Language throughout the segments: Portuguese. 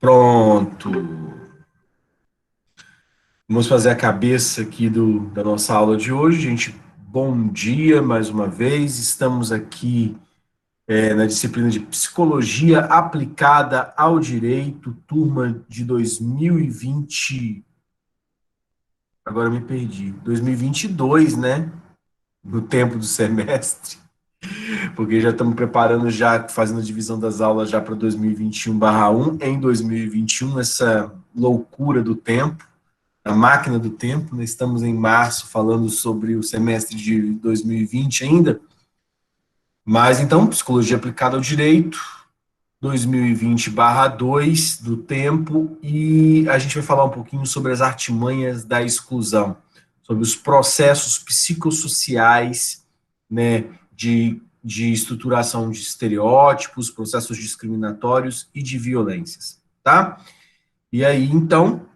Pronto. Vamos fazer a cabeça aqui da nossa aula de hoje, gente. Bom dia mais uma vez. Estamos aqui na disciplina de Psicologia Aplicada ao Direito, turma de 2020. Agora eu me perdi. 2022, né? No tempo do semestre, porque já estamos preparando, já fazendo a divisão das aulas já para 2021/1 em 2021, essa loucura do tempo. A máquina do tempo, né? Estamos em março falando sobre o semestre de 2020 ainda, mas então, Psicologia Aplicada ao Direito, 2020/2 do tempo, e a gente vai falar um pouquinho sobre as artimanhas da exclusão, sobre os processos psicossociais, né, de estruturação de estereótipos, processos discriminatórios e de violências, tá? E aí, então,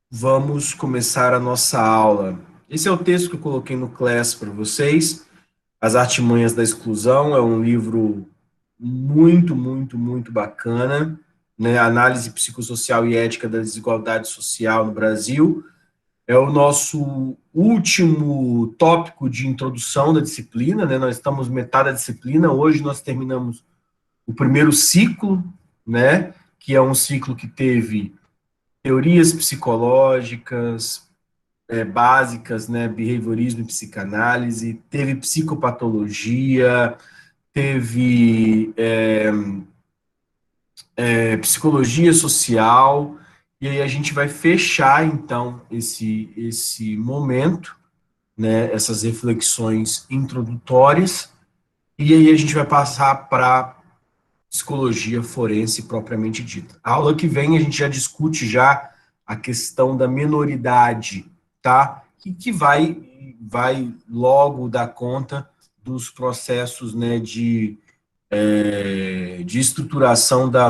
vamos começar a nossa aula. Esse é o texto que eu coloquei no Class para vocês. As Artimanhas da Exclusão é um livro muito, muito, muito bacana, né? Análise psicossocial e ética da desigualdade social no Brasil. É o nosso último tópico de introdução da disciplina, né? Nós estamos metade da disciplina. Hoje nós terminamos o primeiro ciclo, né? Que é um ciclo que teve teorias psicológicas, básicas, né, behaviorismo e psicanálise, teve psicopatologia, teve psicologia social, e aí a gente vai fechar, então, esse momento, né, essas reflexões introdutórias, e aí a gente vai passar para psicologia forense propriamente dita. A aula que vem a gente já discute já a questão da menoridade, tá? Que vai logo dar conta dos processos, né, de estruturação da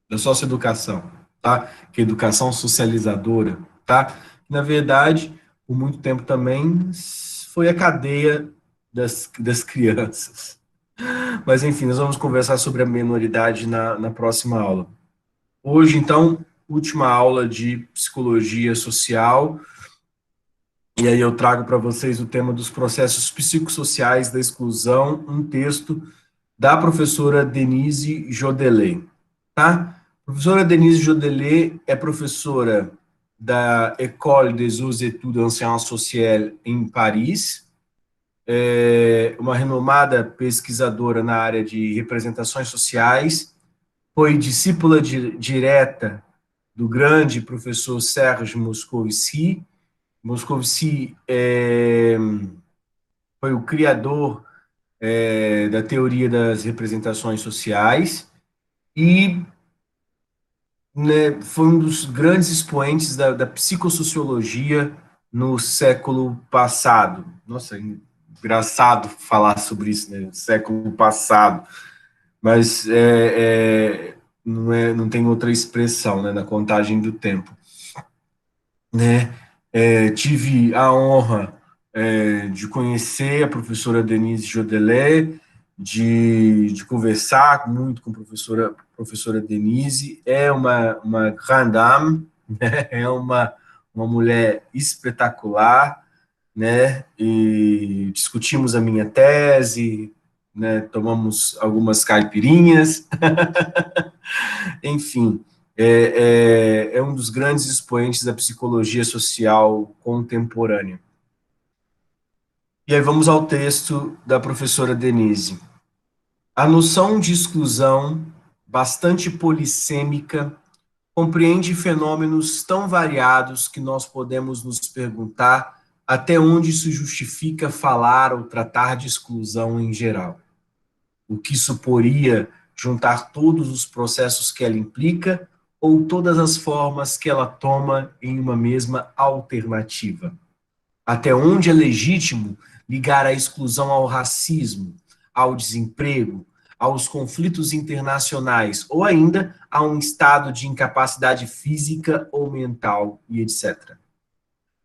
socioeducação, tá? Que é educação socializadora, tá? Na verdade, por muito tempo também foi a cadeia das crianças. Mas, enfim, nós vamos conversar sobre a menoridade na próxima aula. Hoje, então, última aula de psicologia social, e aí eu trago para vocês o tema dos processos psicossociais da exclusão, um texto da professora Denise Jodelet, tá? A professora Denise Jodelet é professora da École des Hautes Études en Sciences Sociales em Paris, uma renomada pesquisadora na área de representações sociais, foi discípula direta do grande professor Serge Moscovici. Moscovici foi o criador da teoria das representações sociais e, né, foi um dos grandes expoentes da psicossociologia no século passado. Nossa, engraçado falar sobre isso, né? Século passado, mas não tem outra expressão, né, na contagem do tempo, né? Tive a honra de conhecer a professora Denise Jodelet, de conversar muito com a professora Denise. É uma grande dame, né? É uma mulher espetacular, né? E discutimos a minha tese, né? Tomamos algumas caipirinhas, enfim, é um dos grandes expoentes da psicologia social contemporânea. E aí vamos ao texto da professora Denise. A noção de exclusão, bastante polissêmica, compreende fenômenos tão variados que nós podemos nos perguntar até onde isso justifica falar ou tratar de exclusão em geral. O que suporia juntar todos os processos que ela implica ou todas as formas que ela toma em uma mesma alternativa. Até onde é legítimo ligar a exclusão ao racismo, ao desemprego, aos conflitos internacionais ou ainda a um estado de incapacidade física ou mental e etc.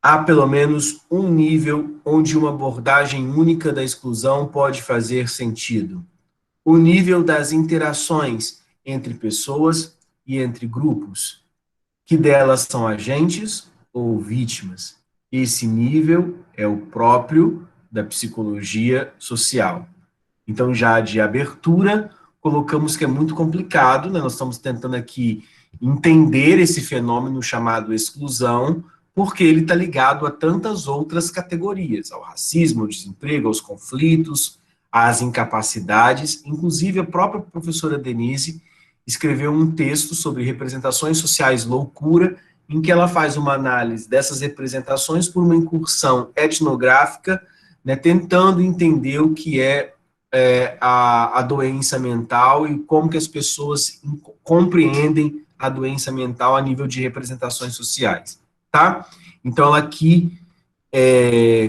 Há pelo menos um nível onde uma abordagem única da exclusão pode fazer sentido. o nível das interações entre pessoas e entre grupos, que delas são agentes ou vítimas. Esse nível é o próprio da psicologia social. Então, já de abertura, colocamos que é muito complicado, né? Nós estamos tentando aqui entender esse fenômeno chamado exclusão, porque ele está ligado a tantas outras categorias, ao racismo, ao desemprego, aos conflitos, às incapacidades. Inclusive, a própria professora Denise escreveu um texto sobre representações sociais loucura, em que ela faz uma análise dessas representações por uma incursão etnográfica, né, tentando entender o que é a doença mental e como que as pessoas compreendem a doença mental a nível de representações sociais, tá? Então, ela aqui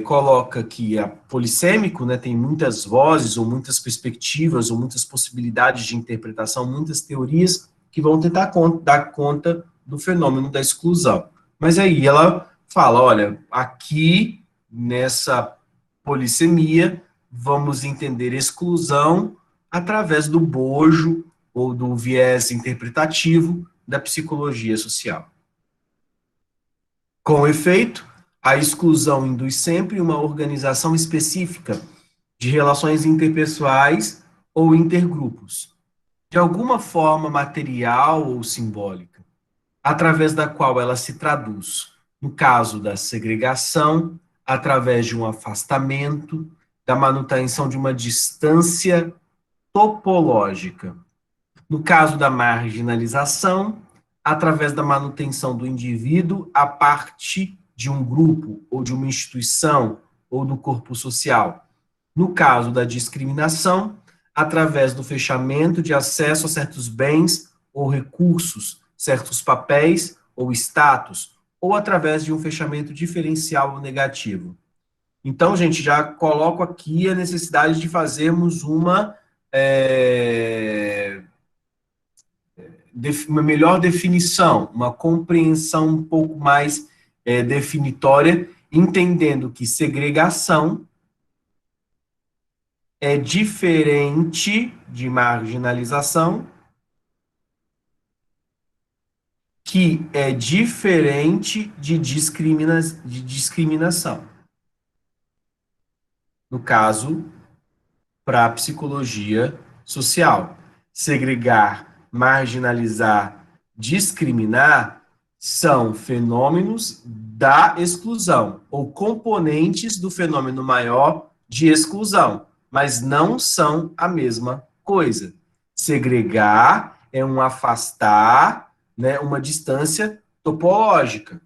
coloca que a polissêmico, né, tem muitas vozes, ou muitas perspectivas, ou muitas possibilidades de interpretação, muitas teorias que vão tentar dar conta do fenômeno da exclusão. Mas aí ela fala, olha, aqui nessa polissemia, vamos entender exclusão através do bojo ou do viés interpretativo da psicologia social. Com efeito, a exclusão induz sempre uma organização específica de relações interpessoais ou intergrupos, de alguma forma material ou simbólica, através da qual ela se traduz, no caso da segregação, através de um afastamento, da manutenção de uma distância topológica. No caso da marginalização, através da manutenção do indivíduo a parte de um grupo ou de uma instituição ou do corpo social. No caso da discriminação, através do fechamento de acesso a certos bens ou recursos, certos papéis ou status, ou através de um fechamento diferencial ou negativo. Então, gente, já coloco aqui a necessidade de fazermos uma melhor definição, uma compreensão um pouco mais definitória, entendendo que segregação é diferente de marginalização, que é diferente de discriminação. No caso, para a psicologia social, segregar, marginalizar, discriminar são fenômenos da exclusão, ou componentes do fenômeno maior de exclusão, mas não são a mesma coisa. Segregar é um afastar, né, uma distância topológica.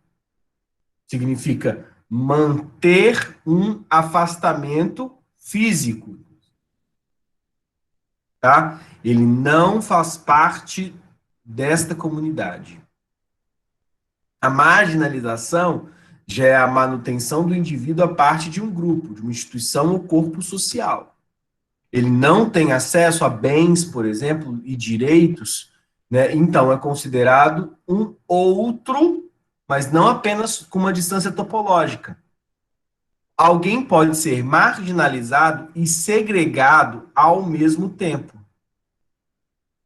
Significa manter um afastamento físico, tá? Ele não faz parte desta comunidade. A marginalização já é a manutenção do indivíduo a parte de um grupo, de uma instituição ou corpo social. Ele não tem acesso a bens, por exemplo, e direitos, né? Então é considerado um outro, mas não apenas com uma distância topológica. Alguém pode ser marginalizado e segregado ao mesmo tempo.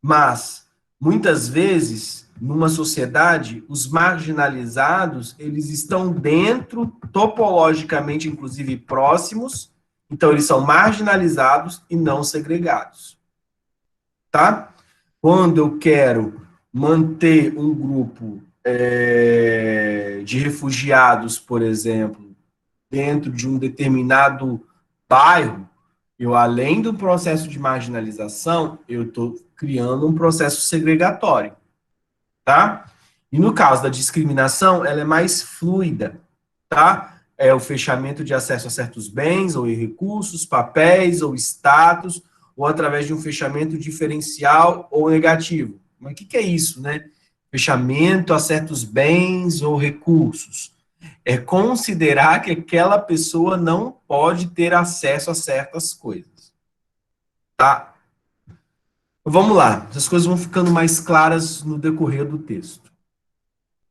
Mas, muitas vezes, numa sociedade, os marginalizados, eles estão dentro, topologicamente, inclusive, próximos, então eles são marginalizados e não segregados. Tá? Quando eu quero manter um grupo de refugiados, por exemplo, dentro de um determinado bairro, eu, além do processo de marginalização, eu estou criando um processo segregatório, tá? E no caso da discriminação, ela é mais fluida, tá? É o fechamento de acesso a certos bens ou recursos, papéis ou status, ou através de um fechamento diferencial ou negativo. Mas o que é isso, né? Fechamento a certos bens ou recursos. É considerar que aquela pessoa não pode ter acesso a certas coisas. Tá? Vamos lá. Essas coisas vão ficando mais claras no decorrer do texto.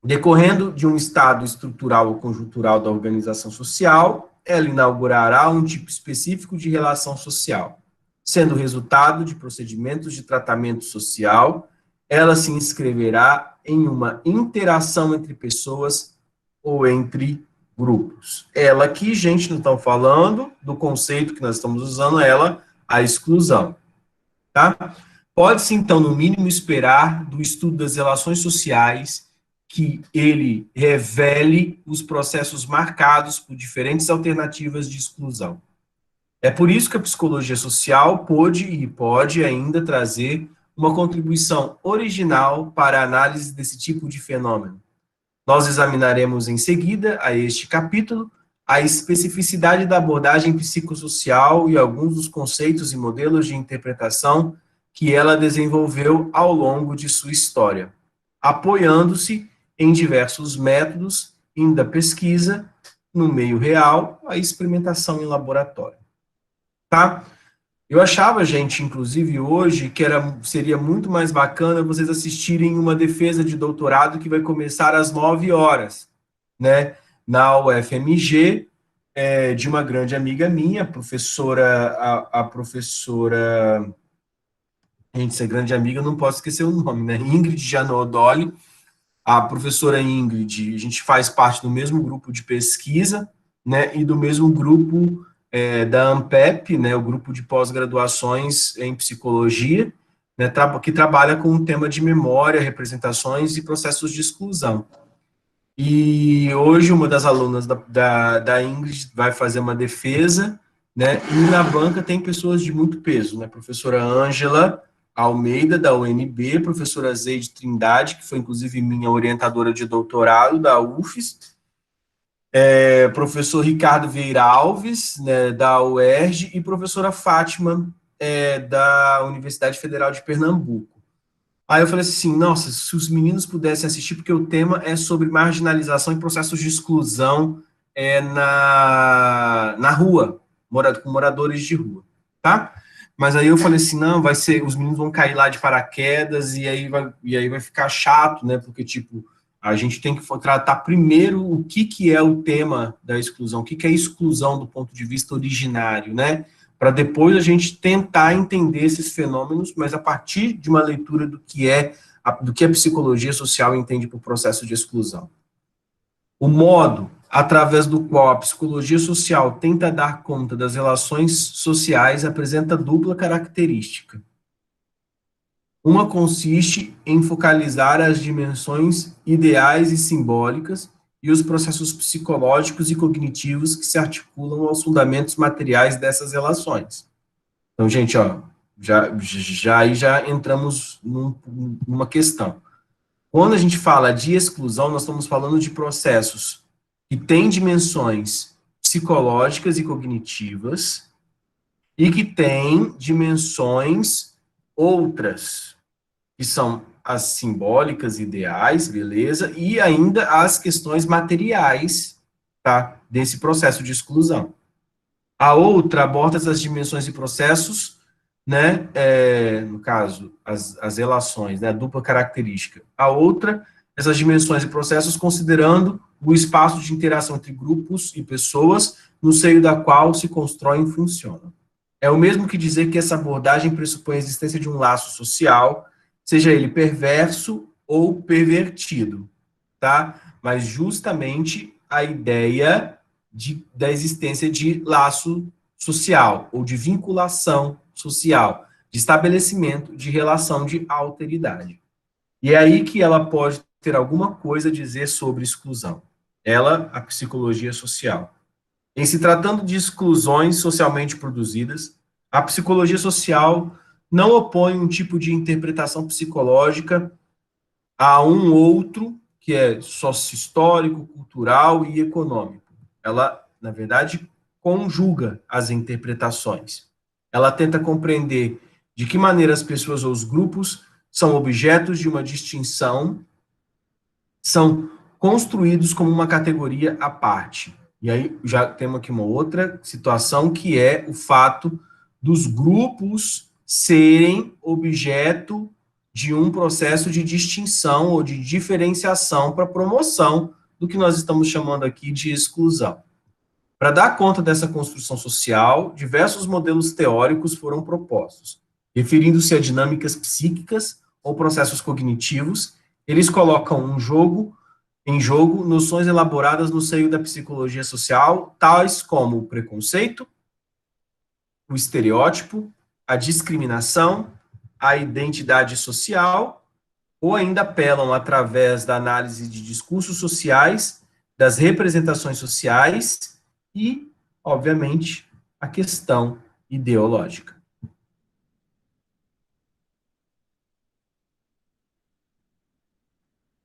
Decorrendo de um estado estrutural ou conjuntural da organização social, ela inaugurará um tipo específico de relação social. sendo resultado de procedimentos de tratamento social, ela se inscreverá em uma interação entre pessoas ou entre grupos. Ela aqui, gente, não estão falando do conceito que nós estamos usando, ela, a exclusão, tá? Pode-se, então, no mínimo, esperar do estudo das relações sociais que ele revele os processos marcados por diferentes alternativas de exclusão. É por isso que a psicologia social pôde e pode ainda trazer uma contribuição original para a análise desse tipo de fenômeno. Nós examinaremos em seguida, a este capítulo, a especificidade da abordagem psicossocial e alguns dos conceitos e modelos de interpretação que ela desenvolveu ao longo de sua história, apoiando-se em diversos métodos, indo da pesquisa no meio real à experimentação em laboratório. Tá? Eu achava, gente, inclusive hoje, que seria muito mais bacana vocês assistirem uma defesa de doutorado que vai começar às 9 horas, né? Na UFMG, de uma grande amiga minha, a professora, gente, essa grande amiga, eu não posso esquecer o nome, né? Ingrid Gianodoli, a professora Ingrid, a gente faz parte do mesmo grupo de pesquisa, né? E do mesmo grupo da ANPEP, né, o grupo de pós-graduações em psicologia, né, que trabalha com o tema de memória, representações e processos de exclusão. E hoje uma das alunas da Ingrid vai fazer uma defesa, né, e na banca tem pessoas de muito peso, né, professora Ângela Almeida, da UNB, professora Zeide Trindade, que foi inclusive minha orientadora de doutorado da UFES, professor Ricardo Vieira Alves, né, da UERJ, e professora Fátima, da Universidade Federal de Pernambuco. Aí eu falei assim, nossa, se os meninos pudessem assistir, porque o tema é sobre marginalização e processos de exclusão na rua, com moradores de rua, tá? Mas aí eu falei assim, não, vai ser, os meninos vão cair lá de paraquedas, e aí vai ficar chato, né, porque, tipo, a gente tem que tratar primeiro o que é o tema da exclusão, o que é exclusão do ponto de vista originário, né? Para depois a gente tentar entender esses fenômenos, mas a partir de uma leitura do que a psicologia social entende por processo de exclusão. O modo através do qual a psicologia social tenta dar conta das relações sociais apresenta dupla característica. Uma consiste em focalizar as dimensões ideais e simbólicas e os processos psicológicos e cognitivos que se articulam aos fundamentos materiais dessas relações. Então, gente, ó, já entramos numa questão. Quando a gente fala de exclusão, nós estamos falando de processos que têm dimensões psicológicas e cognitivas e que têm dimensões outras, que são as simbólicas, ideais, beleza, e ainda as questões materiais, tá, desse processo de exclusão. A outra aborda as dimensões e processos, né, no caso, as relações, né, a dupla característica. A outra, essas dimensões e processos considerando o espaço de interação entre grupos e pessoas, no seio da qual se constroem e funcionam. É o mesmo que dizer que essa abordagem pressupõe a existência de um laço social, seja ele perverso ou pervertido, tá? Mas justamente a ideia da existência de laço social, ou de vinculação social, de estabelecimento de relação de alteridade. E é aí que ela pode ter alguma coisa a dizer sobre exclusão. Ela, a psicologia social. Em se tratando de exclusões socialmente produzidas, a psicologia social não opõe um tipo de interpretação psicológica a um outro, que é sócio-histórico, cultural e econômico. Ela, na verdade, conjuga as interpretações. Ela tenta compreender de que maneira as pessoas ou os grupos são objetos de uma distinção, são construídos como uma categoria à parte. E aí já temos aqui uma outra situação, que é o fato dos grupos serem objeto de um processo de distinção ou de diferenciação para promoção do que nós estamos chamando aqui de exclusão. Para dar conta dessa construção social, diversos modelos teóricos foram propostos. Referindo-se a dinâmicas psíquicas ou processos cognitivos, eles colocam em jogo noções elaboradas no seio da psicologia social, tais como o preconceito, o estereótipo, a discriminação, a identidade social, ou ainda apelam através da análise de discursos sociais, das representações sociais e, obviamente, a questão ideológica.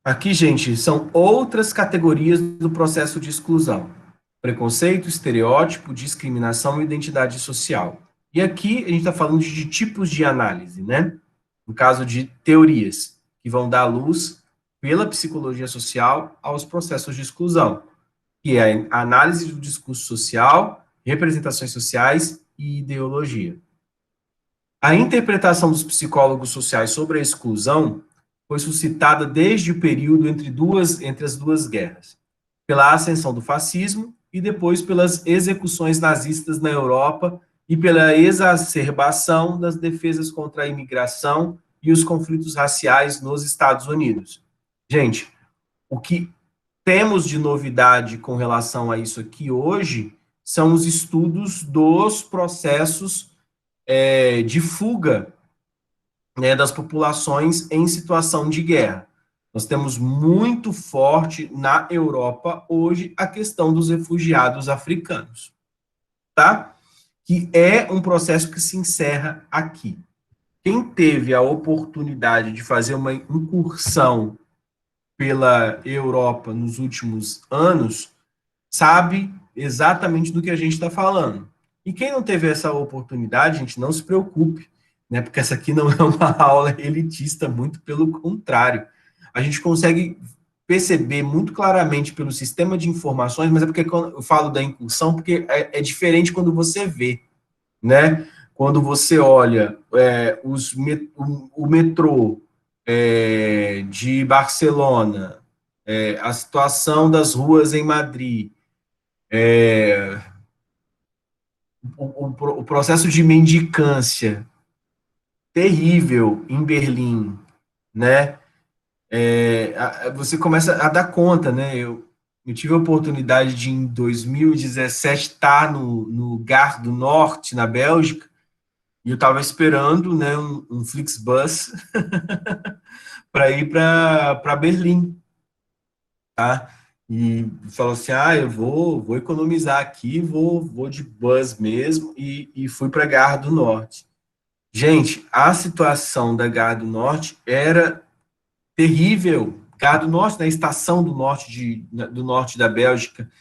Aqui, gente, são outras categorias do processo de exclusão: preconceito, estereótipo, discriminação e identidade social. E aqui a gente está falando de tipos de análise, né? No caso de teorias, que vão dar luz pela psicologia social aos processos de exclusão, que é a análise do discurso social, representações sociais e ideologia. A interpretação dos psicólogos sociais sobre a exclusão foi suscitada desde o período entre as duas guerras, pela ascensão do fascismo e depois pelas execuções nazistas na Europa e pela exacerbação das defesas contra a imigração e os conflitos raciais nos Estados Unidos. Gente, o que temos de novidade com relação a isso aqui hoje são os estudos dos processos de fuga, né, das populações em situação de guerra. Nós temos muito forte na Europa hoje a questão dos refugiados africanos, tá? Que é um processo que se encerra aqui. Quem teve a oportunidade de fazer uma incursão pela Europa nos últimos anos sabe exatamente do que a gente está falando. E quem não teve essa oportunidade, gente, não se preocupe, né? Porque essa aqui não é uma aula elitista, muito pelo contrário. A gente consegue perceber muito claramente pelo sistema de informações, mas é porque quando eu falo da incursão, porque é diferente quando você vê, né? Quando você olha o metrô de Barcelona, a situação das ruas em Madrid, o processo de mendicância terrível em Berlim, né? Você começa a dar conta, né? Eu tive a oportunidade de, em 2017, estar no Gare do Norte, na Bélgica, e eu estava esperando, né, um Flixbus para ir para Berlim, tá? E falou assim, eu vou economizar aqui, vou de bus mesmo, e fui para Gare do Norte. Gente, a situação da Gare do Norte era terrível. Gare do Norte, na estação do norte da Bélgica.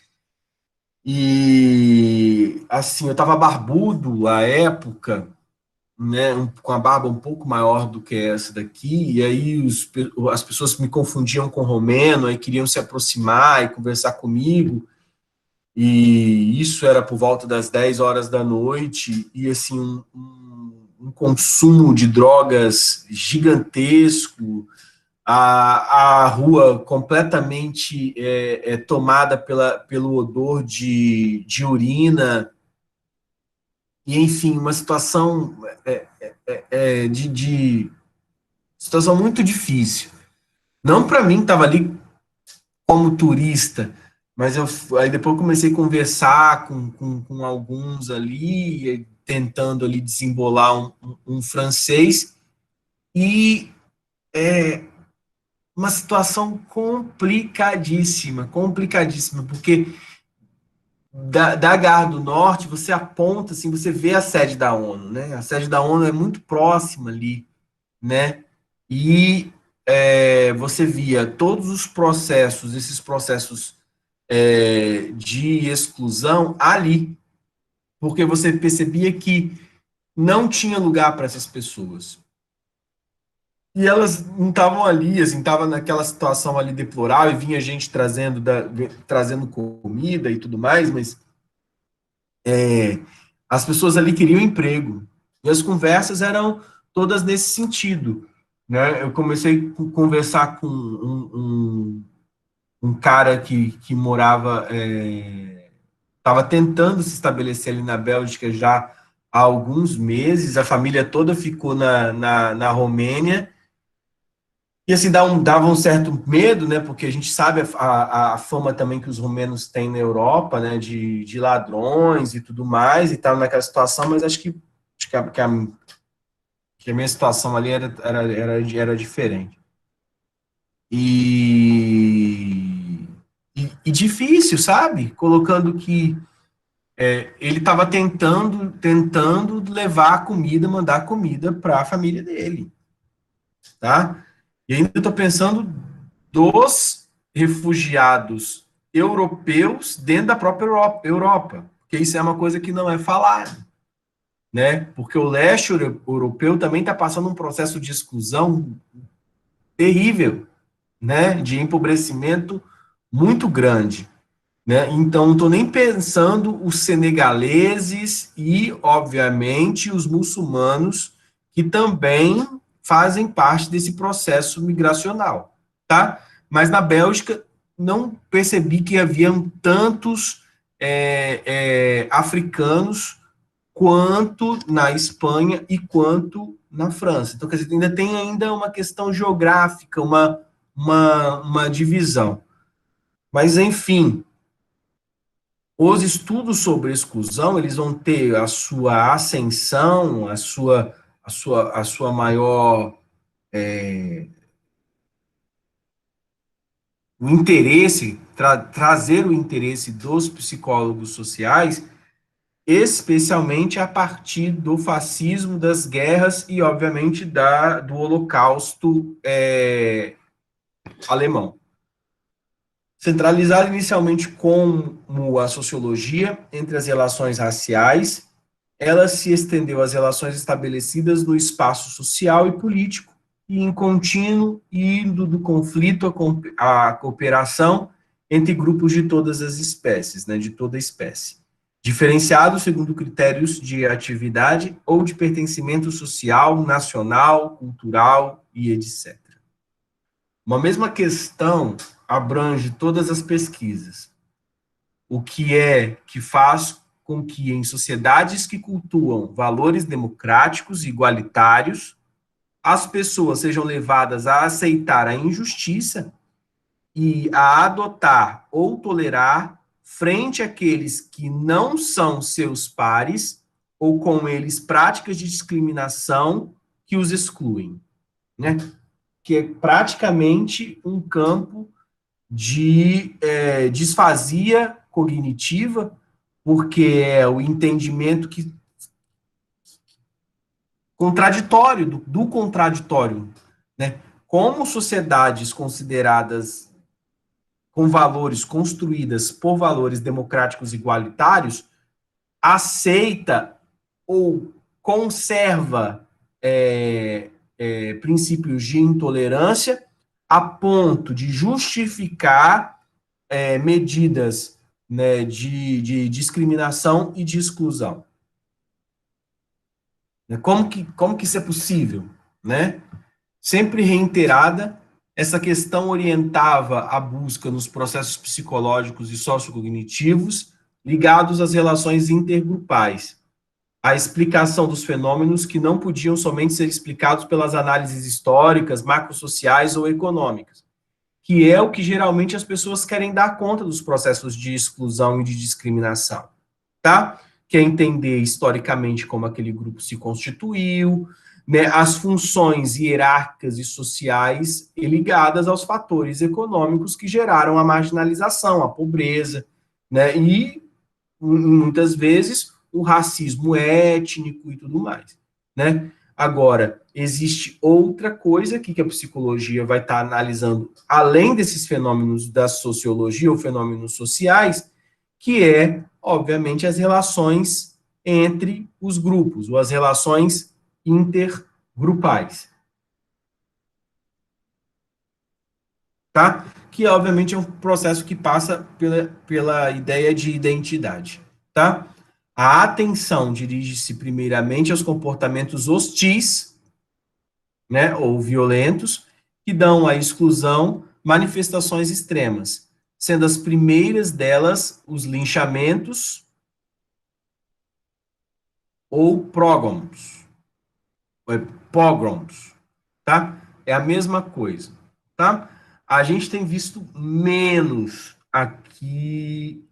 E, assim, eu estava barbudo à época, né, com a barba um pouco maior do que essa daqui, e aí as pessoas me confundiam com romeno, aí queriam se aproximar e conversar comigo, e isso era por volta das 10 horas da noite, e assim, um consumo de drogas gigantesco, a rua completamente tomada pelo odor de urina, e enfim, uma situação de situação muito difícil. Não para mim, estava ali como turista, mas aí depois eu comecei a conversar com alguns ali, tentando ali desembolar um francês, e uma situação complicadíssima, complicadíssima, porque da Gare do Norte, você aponta, assim, você vê a sede da ONU, né? A sede da ONU é muito próxima ali, né? E você via todos os processos, esses processos de exclusão ali, porque você percebia que não tinha lugar para essas pessoas. E elas não estavam ali, assim, estavam naquela situação ali deplorável, e vinha gente trazendo comida e tudo mais, mas as pessoas ali queriam emprego. E as conversas eram todas nesse sentido, né? Eu comecei a conversar com um cara que morava estava tentando se estabelecer ali na Bélgica já há alguns meses, a família toda ficou na Romênia, e assim, dava um certo medo, né, porque a gente sabe a fama também que os romenos têm na Europa, né, de ladrões e tudo mais, e tal, naquela situação, mas acho que a minha situação ali era diferente. E difícil, sabe? Colocando que ele estava tentando levar a comida, mandar comida para a família dele, tá? E ainda estou pensando dos refugiados europeus dentro da própria Europa, porque isso é uma coisa que não é falada, né? Porque o leste europeu também está passando um processo de exclusão terrível, né? De empobrecimento muito grande. Né? Então, não estou nem pensando os senegaleses e, obviamente, os muçulmanos que também fazem parte desse processo migracional, tá? Mas na Bélgica não percebi que haviam tantos africanos quanto na Espanha e quanto na França. Então, quer dizer, ainda tem ainda uma questão geográfica, uma divisão. Mas, enfim, os estudos sobre exclusão, eles vão ter a sua ascensão, a sua maior, o interesse, trazer o interesse dos psicólogos sociais, especialmente a partir do fascismo, das guerras e, obviamente, do Holocausto alemão. Centralizado inicialmente como a sociologia entre as relações raciais, ela se estendeu às relações estabelecidas no espaço social e político, e em contínuo indo do conflito à cooperação entre grupos de todas as espécies, né, de toda espécie, diferenciados segundo critérios de atividade ou de pertencimento social, nacional, cultural e etc. Uma mesma questão abrange todas as pesquisas, o que faz com que em sociedades que cultuam valores democráticos e igualitários, as pessoas sejam levadas a aceitar a injustiça e a adotar ou tolerar frente àqueles que não são seus pares ou com eles práticas de discriminação que os excluem, né? Que é praticamente um campo de disfasia cognitiva, porque é o entendimento contraditório, do contraditório, né? Como sociedades consideradas com valores construídas por valores democráticos igualitários, aceita ou conserva princípios de intolerância a ponto de justificar medidas, né, de discriminação e de exclusão. Como que isso é possível? Né? Sempre reiterada, essa questão orientava a busca nos processos psicológicos e sociocognitivos ligados às relações intergrupais, a explicação dos fenômenos que não podiam somente ser explicados pelas análises históricas, macrosociais ou econômicas, que é o que geralmente as pessoas querem dar conta dos processos de exclusão e de discriminação, tá? Quer entender historicamente como aquele grupo se constituiu, né, as funções hierárquicas e sociais ligadas aos fatores econômicos que geraram a marginalização, a pobreza, né, e muitas vezes o racismo étnico e tudo mais, né? Agora, existe outra coisa aqui que a psicologia vai estar analisando, além desses fenômenos da sociologia ou fenômenos sociais, que é, obviamente, as relações entre os grupos, ou as relações intergrupais, tá? Que, obviamente, é um processo que passa pela ideia de identidade, tá? A atenção dirige-se primeiramente aos comportamentos hostis, né, ou violentos, que dão à exclusão manifestações extremas, sendo as primeiras delas os linchamentos ou pogroms, tá? É a mesma coisa, tá? A gente tem visto menos aqui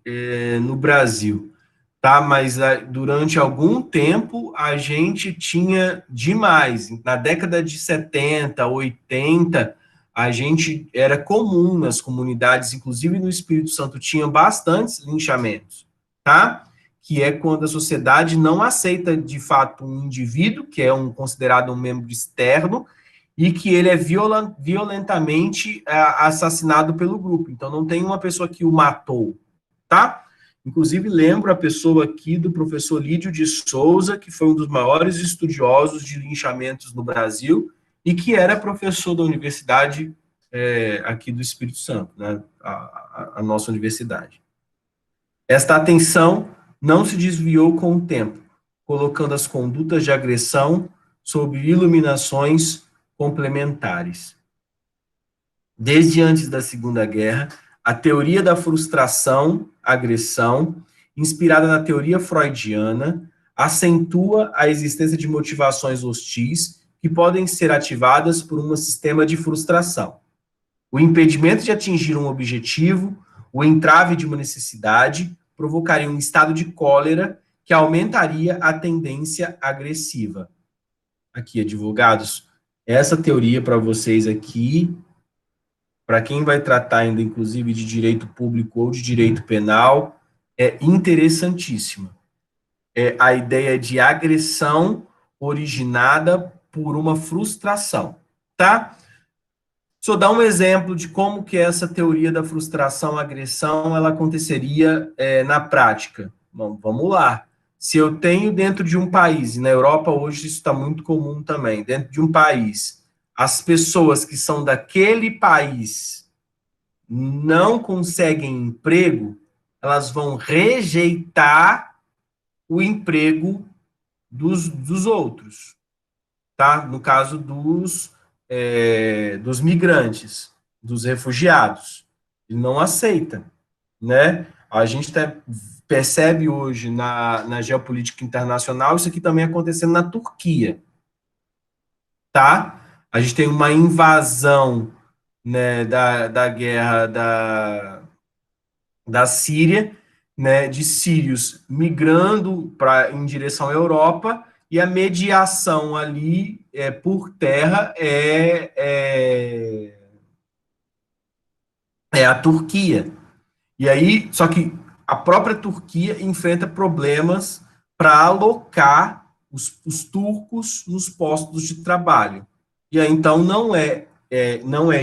no Brasil, tá? Mas durante algum tempo a gente tinha demais. Na década de 70, 80, a gente era comum nas comunidades, inclusive no Espírito Santo, tinha bastantes linchamentos, tá? Que é quando a sociedade não aceita de fato um indivíduo, que é considerado um membro externo, e que ele é violentamente assassinado pelo grupo. Então não tem uma pessoa que o matou, tá? Inclusive, lembro a pessoa aqui do professor Lídio de Souza, que foi um dos maiores estudiosos de linchamentos no Brasil e que era professor da universidade aqui do Espírito Santo, né, a nossa universidade. Esta atenção não se desviou com o tempo, colocando as condutas de agressão sob iluminações complementares. Desde antes da Segunda Guerra, a teoria da frustração, agressão, inspirada na teoria freudiana, acentua a existência de motivações hostis que podem ser ativadas por um sistema de frustração. O impedimento de atingir um objetivo, o entrave de uma necessidade, provocaria um estado de cólera que aumentaria a tendência agressiva. Aqui, advogados, essa teoria para vocês aqui, para quem vai tratar ainda, inclusive, de direito público ou de direito penal, é interessantíssima. É a ideia de agressão originada por uma frustração, tá? Só dar um exemplo de como que essa teoria da frustração-agressão ela aconteceria na prática. Bom, vamos lá. Se eu tenho dentro de um país, e na Europa hoje isso está muito comum também, dentro de um país, as pessoas que são daquele país não conseguem emprego, elas vão rejeitar o emprego dos outros, tá? No caso dos migrantes, dos refugiados. Ele não aceita, né? A gente percebe hoje na geopolítica internacional isso aqui também acontecendo na Turquia, tá? A gente tem uma invasão, né, da guerra da Síria, né, de sírios migrando em direção à Europa, e a mediação ali por terra é a Turquia. E aí, só que a própria Turquia enfrenta problemas para alocar os turcos nos postos de trabalho. E aí, então, não é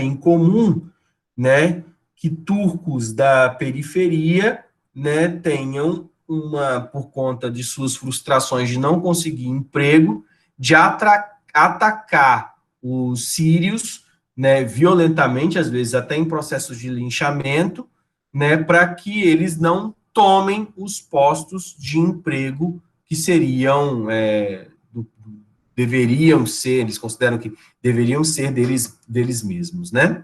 incomum, né, que turcos da periferia, né, tenham por conta de suas frustrações de não conseguir emprego, de atacar os sírios, né, violentamente, às vezes até em processos de linchamento, né, para que eles não tomem os postos de emprego que seriam deveriam ser, eles consideram que deveriam ser deles mesmos, né?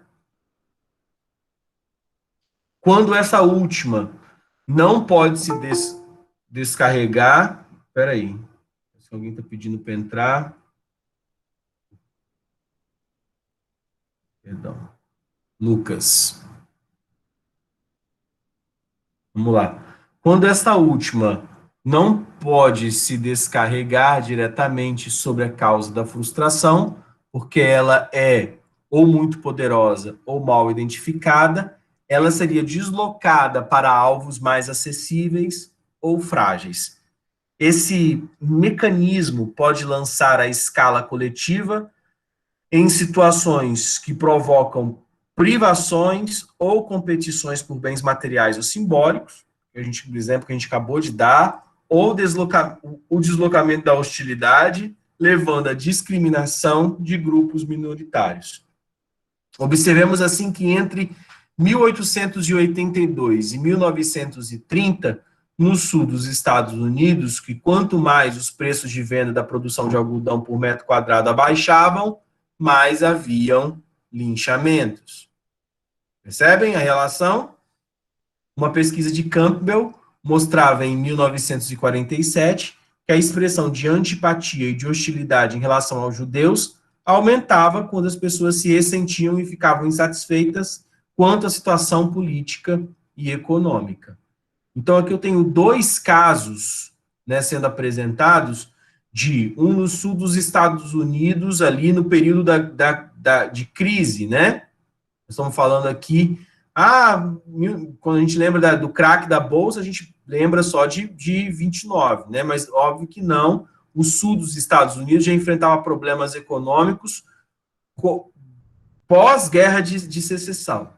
Quando essa última não pode se descarregar, espera aí, se alguém está pedindo para entrar, perdão, Lucas, vamos lá. Quando essa última não pode se descarregar diretamente sobre a causa da frustração, porque ela é ou muito poderosa ou mal identificada, ela seria deslocada para alvos mais acessíveis ou frágeis. Esse mecanismo pode lançar a escala coletiva em situações que provocam privações ou competições por bens materiais ou simbólicos, por exemplo, que a gente acabou de dar, ou o deslocamento da hostilidade, levando à discriminação de grupos minoritários. Observemos assim que entre 1882 e 1930, no sul dos Estados Unidos, que quanto mais os preços de venda da produção de algodão por metro quadrado abaixavam, mais haviam linchamentos. Percebem a relação? Uma pesquisa de Campbell mostrava em 1947 que a expressão de antipatia e de hostilidade em relação aos judeus aumentava quando as pessoas se ressentiam e ficavam insatisfeitas quanto à situação política e econômica. Então, aqui eu tenho dois casos, né, sendo apresentados, de um no sul dos Estados Unidos, ali no período de crise, né? Estamos falando aqui, quando a gente lembra do crack da Bolsa, a gente lembra só de 29, né? Mas óbvio que não. O sul dos Estados Unidos já enfrentava problemas econômicos pós-guerra de secessão.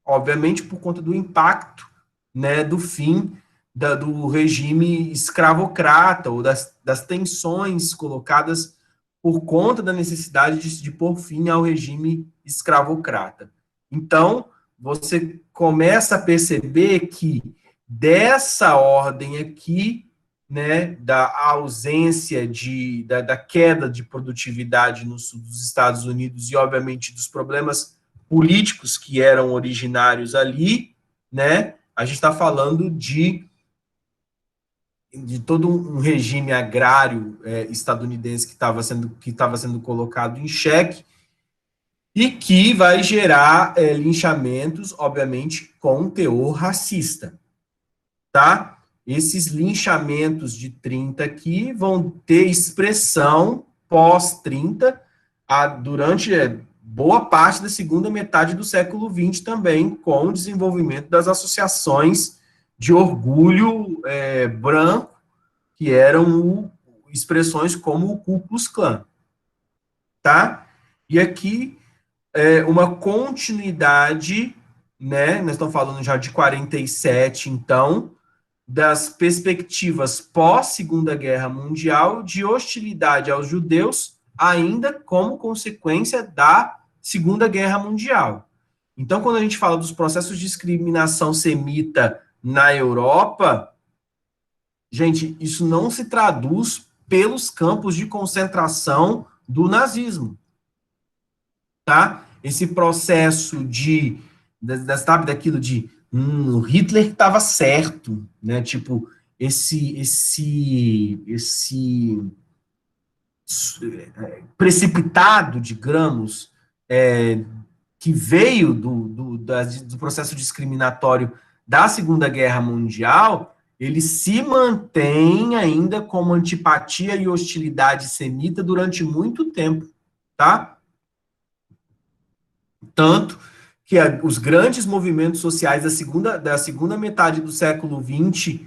Obviamente, por conta do impacto, né, do fim do regime escravocrata, ou das tensões colocadas por conta da necessidade de pôr fim ao regime escravocrata. Então, você começa a perceber que dessa ordem aqui, né, da ausência da queda de produtividade no sul dos Estados Unidos e, obviamente, dos problemas políticos que eram originários ali, né, a gente está falando de todo um regime agrário estadunidense que estava sendo colocado em xeque e que vai gerar linchamentos, obviamente, com teor racista, tá? Esses linchamentos de 30 aqui vão ter expressão pós-30, durante boa parte da segunda metade do século XX também, com o desenvolvimento das associações de orgulho branco, que eram expressões como o Ku Klux Klan, tá? E aqui uma continuidade, né? Nós estamos falando já de 47, então, das perspectivas pós-Segunda Guerra Mundial de hostilidade aos judeus, ainda como consequência da Segunda Guerra Mundial. Então, quando a gente fala dos processos de discriminação semita na Europa, gente, isso não se traduz pelos campos de concentração do nazismo, tá? Esse processo sabe, daquilo de o Hitler estava certo, né? Tipo, esse precipitado, digamos, que veio do processo discriminatório da Segunda Guerra Mundial, ele se mantém ainda como antipatia e hostilidade semita durante muito tempo, tá? Tanto que os grandes movimentos sociais da segunda metade do século XX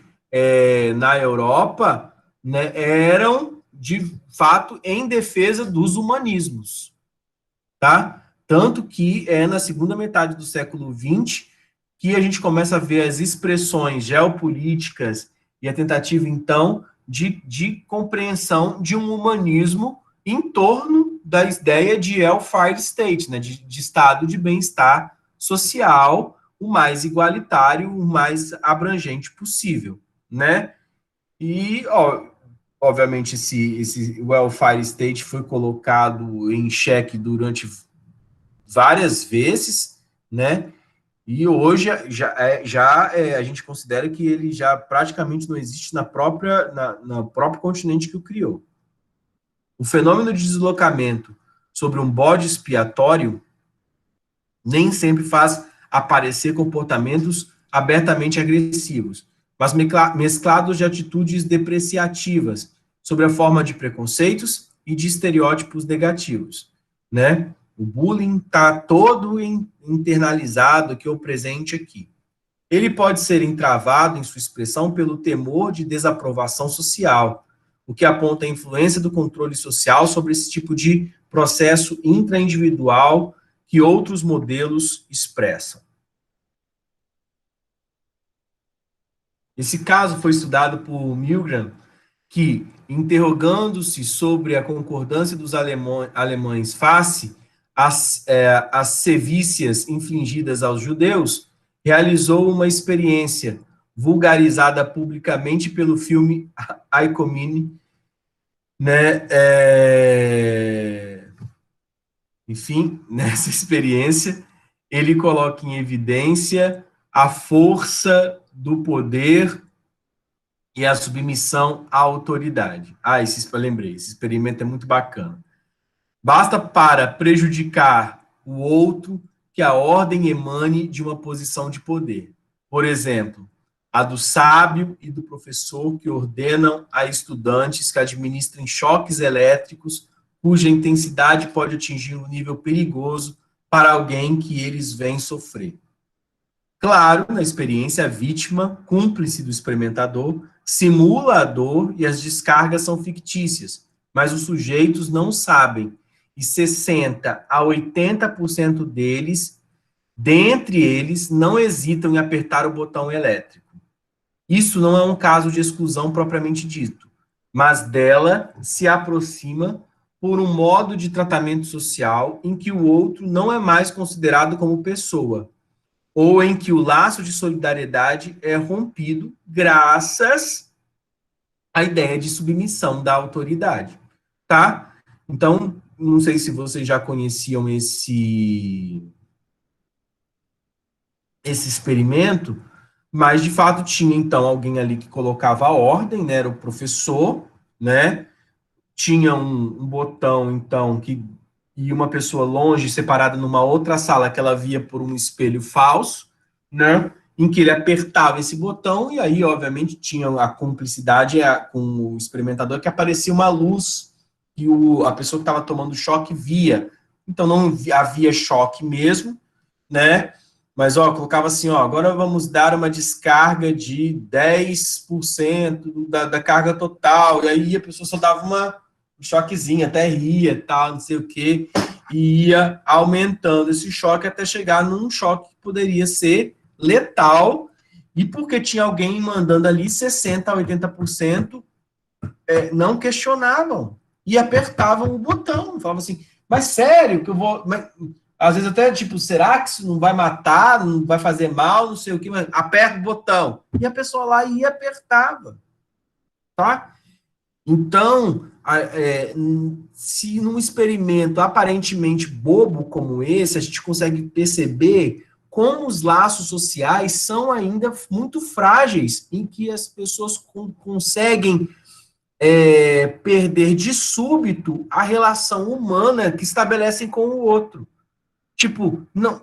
na Europa, né, eram, de fato, em defesa dos humanismos, tá? Tanto que é na segunda metade do século XX que a gente começa a ver as expressões geopolíticas e a tentativa, então, de compreensão de um humanismo em torno da ideia de welfare state, né, de estado de bem-estar social, o mais igualitário, o mais abrangente possível, né? E, obviamente, esse welfare state foi colocado em xeque durante várias vezes, né? E hoje a gente considera que ele já praticamente não existe no próprio continente que o criou. O fenômeno de deslocamento sobre um bode expiatório nem sempre faz aparecer comportamentos abertamente agressivos, mas mesclados de atitudes depreciativas, sob a forma de preconceitos e de estereótipos negativos, né? O bullying está todo internalizado aqui, ou presente aqui. Ele pode ser entravado em sua expressão pelo temor de desaprovação social, o que aponta a influência do controle social sobre esse tipo de processo intraindividual que outros modelos expressam. Esse caso foi estudado por Milgram, que, interrogando-se sobre a concordância dos alemães face às sevícias infligidas aos judeus, realizou uma experiência vulgarizada publicamente pelo filme Ikomine, né? Enfim, nessa experiência, ele coloca em evidência a força do poder e a submissão à autoridade. Eu lembrei, esse experimento é muito bacana. Basta para prejudicar o outro que a ordem emane de uma posição de poder. Por exemplo, a do sábio e do professor que ordenam a estudantes que administrem choques elétricos cuja intensidade pode atingir um nível perigoso para alguém que eles vêm sofrer. Claro, na experiência, a vítima, cúmplice do experimentador, simula a dor e as descargas são fictícias, mas os sujeitos não sabem, e 60 a 80% deles, dentre eles, não hesitam em apertar o botão elétrico. Isso não é um caso de exclusão propriamente dito, mas dela se aproxima por um modo de tratamento social em que o outro não é mais considerado como pessoa, ou em que o laço de solidariedade é rompido graças à ideia de submissão da autoridade, tá? Então, não sei se vocês já conheciam esse experimento, mas de fato tinha então alguém ali que colocava a ordem, né, era o professor, né? Tinha um botão então que e uma pessoa longe, separada numa outra sala que ela via por um espelho falso, né? Em que ele apertava esse botão e aí, obviamente, tinha a cumplicidade com o experimentador que aparecia uma luz que a pessoa que estava tomando choque via. Então não havia choque mesmo, né? Mas, ó, colocava assim, ó, agora vamos dar uma descarga de 10% da carga total. E aí a pessoa só dava um choquezinho, até ria, tal, não sei o quê. E ia aumentando esse choque até chegar num choque que poderia ser letal. E porque tinha alguém mandando ali 60% a 80%, não questionavam. E apertavam o botão. Falavam assim, mas sério que eu vou... Mas, às vezes até, tipo, será que isso não vai matar, não vai fazer mal, não sei o que, mas aperta o botão. E a pessoa lá ia e apertava, tá? Então, se num experimento aparentemente bobo como esse, a gente consegue perceber como os laços sociais são ainda muito frágeis, em que as pessoas conseguem perder de súbito a relação humana que estabelecem com o outro. Tipo, não,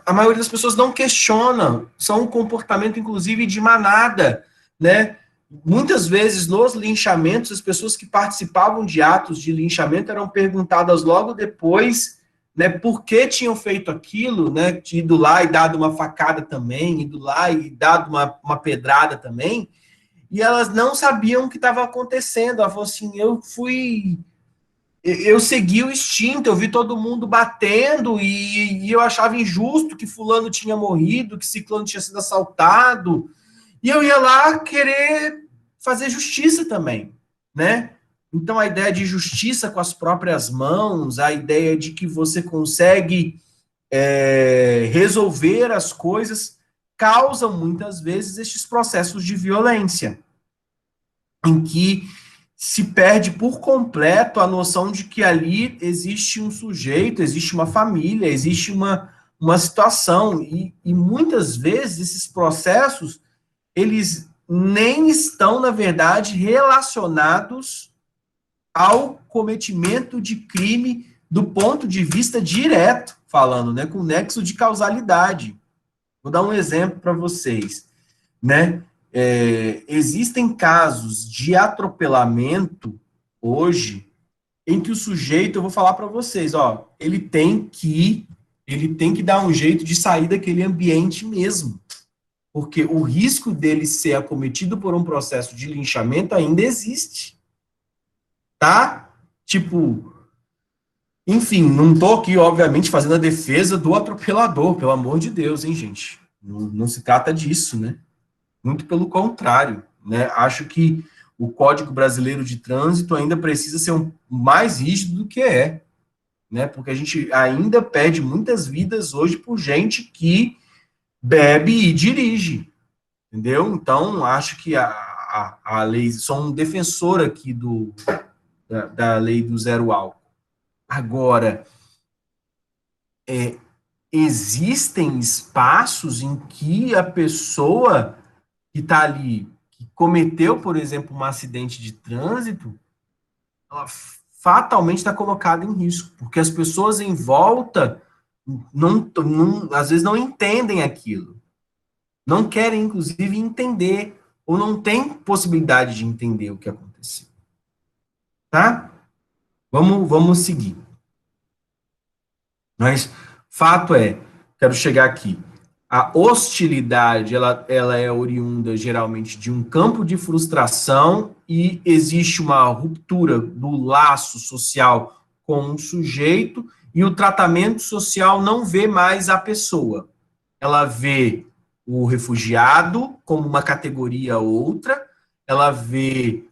a maioria das pessoas não questiona, são um comportamento, inclusive, de manada, né? Muitas vezes, nos linchamentos, as pessoas que participavam de atos de linchamento eram perguntadas logo depois, né, por que tinham feito aquilo, né, ido lá e dado uma facada também, ido lá e dado uma pedrada também, e elas não sabiam o que estava acontecendo. Ela falou assim, eu segui o instinto, eu vi todo mundo batendo e eu achava injusto que fulano tinha morrido, que ciclano tinha sido assaltado, e eu ia lá querer fazer justiça também, né? Então a ideia de justiça com as próprias mãos, a ideia de que você consegue resolver as coisas, causam muitas vezes estes processos de violência, em que se perde por completo a noção de que ali existe um sujeito, existe uma família, existe uma situação, e muitas vezes esses processos, eles nem estão, na verdade, relacionados ao cometimento de crime do ponto de vista direto, falando, né, com nexo de causalidade. Vou dar um exemplo para vocês, né? Existem casos de atropelamento hoje em que o sujeito, eu vou falar para vocês, ó, ele tem que dar um jeito de sair daquele ambiente mesmo, porque o risco dele ser acometido por um processo de linchamento ainda existe, tá? Tipo, enfim, não tô aqui, obviamente, fazendo a defesa do atropelador, pelo amor de Deus, hein, gente? Não se trata disso, né? Muito pelo contrário, né? Acho que o Código Brasileiro de Trânsito ainda precisa ser mais rígido do que né? Porque a gente ainda perde muitas vidas hoje por gente que bebe e dirige, entendeu? Então, acho que a lei, sou um defensor aqui da lei do zero álcool. Agora, existem espaços em que a pessoa que está ali, que cometeu, por exemplo, um acidente de trânsito, ela fatalmente está colocada em risco, porque as pessoas em volta às vezes não entendem aquilo, não querem, inclusive, entender, ou não têm possibilidade de entender o que aconteceu. Tá? Vamos seguir. Mas fato é, quero chegar aqui. A hostilidade, ela é oriunda geralmente de um campo de frustração e existe uma ruptura do laço social com um sujeito e o tratamento social não vê mais a pessoa. Ela vê o refugiado como uma categoria outra, ela vê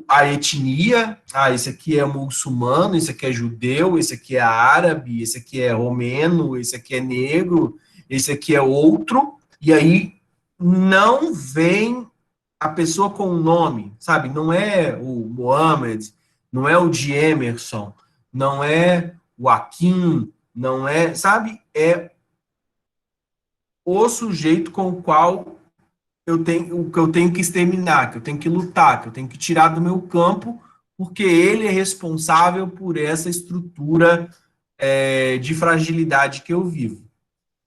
a etnia, esse aqui é muçulmano, esse aqui é judeu, esse aqui é árabe, esse aqui é romeno, esse aqui é negro, esse aqui é outro, e aí não vem a pessoa com o nome, sabe? Não é o Mohammed, não é o de Emerson, não é o Akin, não é, sabe? É o sujeito com o qual o que eu tenho que exterminar, que eu tenho que lutar, que eu tenho que tirar do meu campo, porque ele é responsável por essa estrutura de fragilidade que eu vivo.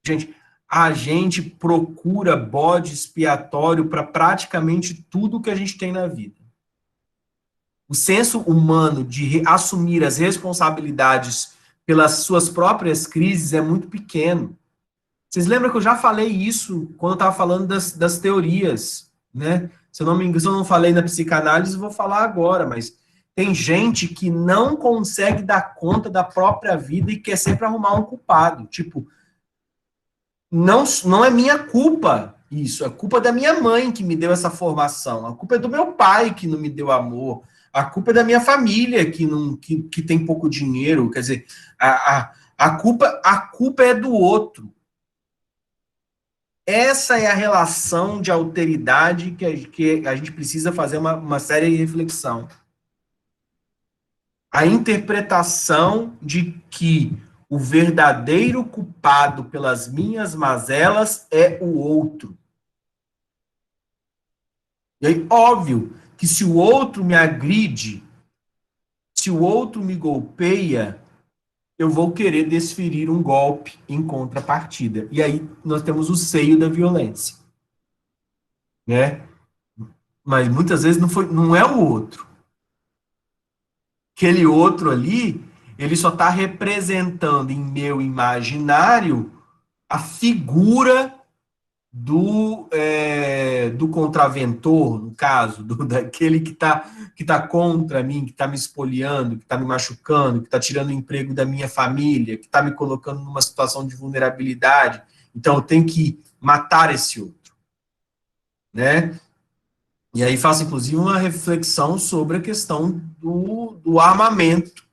Gente, a gente procura bode expiatório para praticamente tudo que a gente tem na vida. O senso humano de assumir as responsabilidades pelas suas próprias crises é muito pequeno. Vocês lembram que eu já falei isso quando eu estava falando das teorias, né? Se eu não me engano, se eu não falei na psicanálise, eu vou falar agora, mas tem gente que não consegue dar conta da própria vida e quer sempre arrumar um culpado. Tipo, não é minha culpa isso, é culpa da minha mãe que me deu essa formação, a culpa é do meu pai que não me deu amor, a culpa é da minha família que tem pouco dinheiro, quer dizer, a culpa é do outro. Essa é a relação de alteridade que a gente precisa fazer uma séria reflexão. A interpretação de que o verdadeiro culpado pelas minhas mazelas é o outro. E aí, óbvio que se o outro me agride, se o outro me golpeia, eu vou querer desferir um golpe em contrapartida. E aí nós temos o seio da violência, né? Mas muitas vezes não é o outro. Aquele outro ali, ele só está representando em meu imaginário a figura do contraventor, no caso, daquele que tá contra mim, que está me espoliando, que está me machucando, que está tirando o emprego da minha família, que está me colocando numa situação de vulnerabilidade. Então, eu tenho que matar esse outro, né? E aí faço, inclusive, uma reflexão sobre a questão do armamento,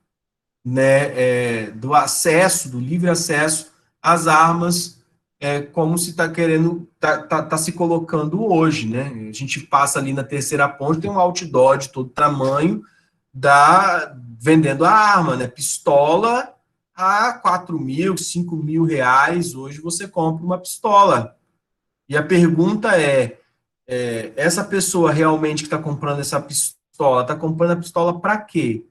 né, do acesso, do livre acesso às armas, como se está querendo, tá se colocando hoje, né? A gente passa ali na Terceira Ponte, tem um outdoor de todo tamanho vendendo a arma, né? Pistola a 4 mil, 5 mil reais, hoje você compra uma pistola. E a pergunta essa pessoa realmente que está comprando essa pistola, está comprando a pistola para quê?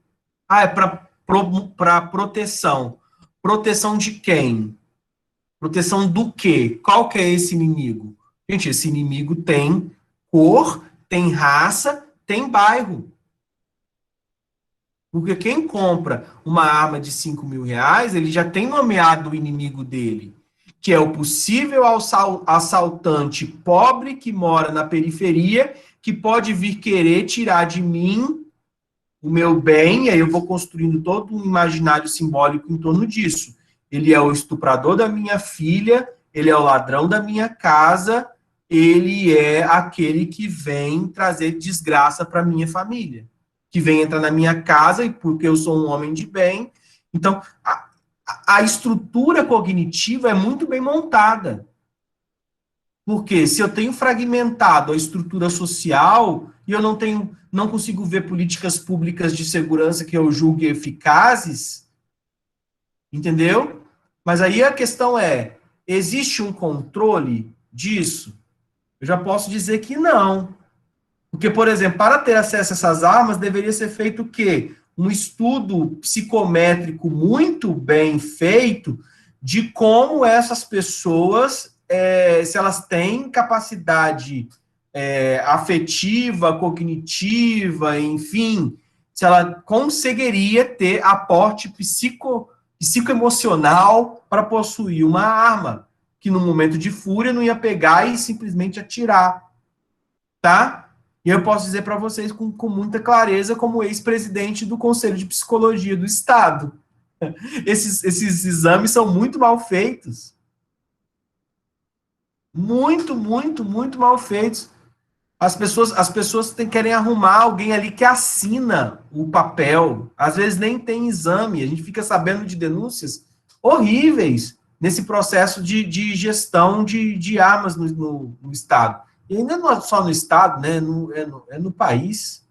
É para proteção. Proteção de quem? Proteção do quê? Qual que é esse inimigo? Gente, esse inimigo tem cor, tem raça, tem bairro. Porque quem compra uma arma de 5 mil reais, ele já tem nomeado o inimigo dele, que é o possível assaltante pobre que mora na periferia, que pode vir querer tirar de mim o meu bem, e aí eu vou construindo todo um imaginário simbólico em torno disso. Ele é o estuprador da minha filha, ele é o ladrão da minha casa, ele é aquele que vem trazer desgraça para minha família, que vem entrar na minha casa e porque eu sou um homem de bem. Então, a estrutura cognitiva é muito bem montada. Porque se eu tenho fragmentado a estrutura social e eu não consigo ver políticas públicas de segurança que eu julgue eficazes, entendeu? Mas aí a questão é, existe um controle disso? Eu já posso dizer que não. Porque, por exemplo, para ter acesso a essas armas, deveria ser feito o quê? Um estudo psicométrico muito bem feito de como essas pessoas, se elas têm capacidade afetiva, cognitiva, enfim, se ela conseguiria ter aporte psicoemocional para possuir uma arma, que no momento de fúria não ia pegar e simplesmente atirar, tá? E eu posso dizer para vocês com muita clareza, como ex-presidente do Conselho de Psicologia do Estado. Esses exames são muito mal feitos. Muito, muito, muito mal feitos. As pessoas querem arrumar alguém ali que assina o papel. Às vezes nem tem exame. A gente fica sabendo de denúncias horríveis nesse processo de gestão de armas no Estado. E ainda não é só no Estado, né? No país.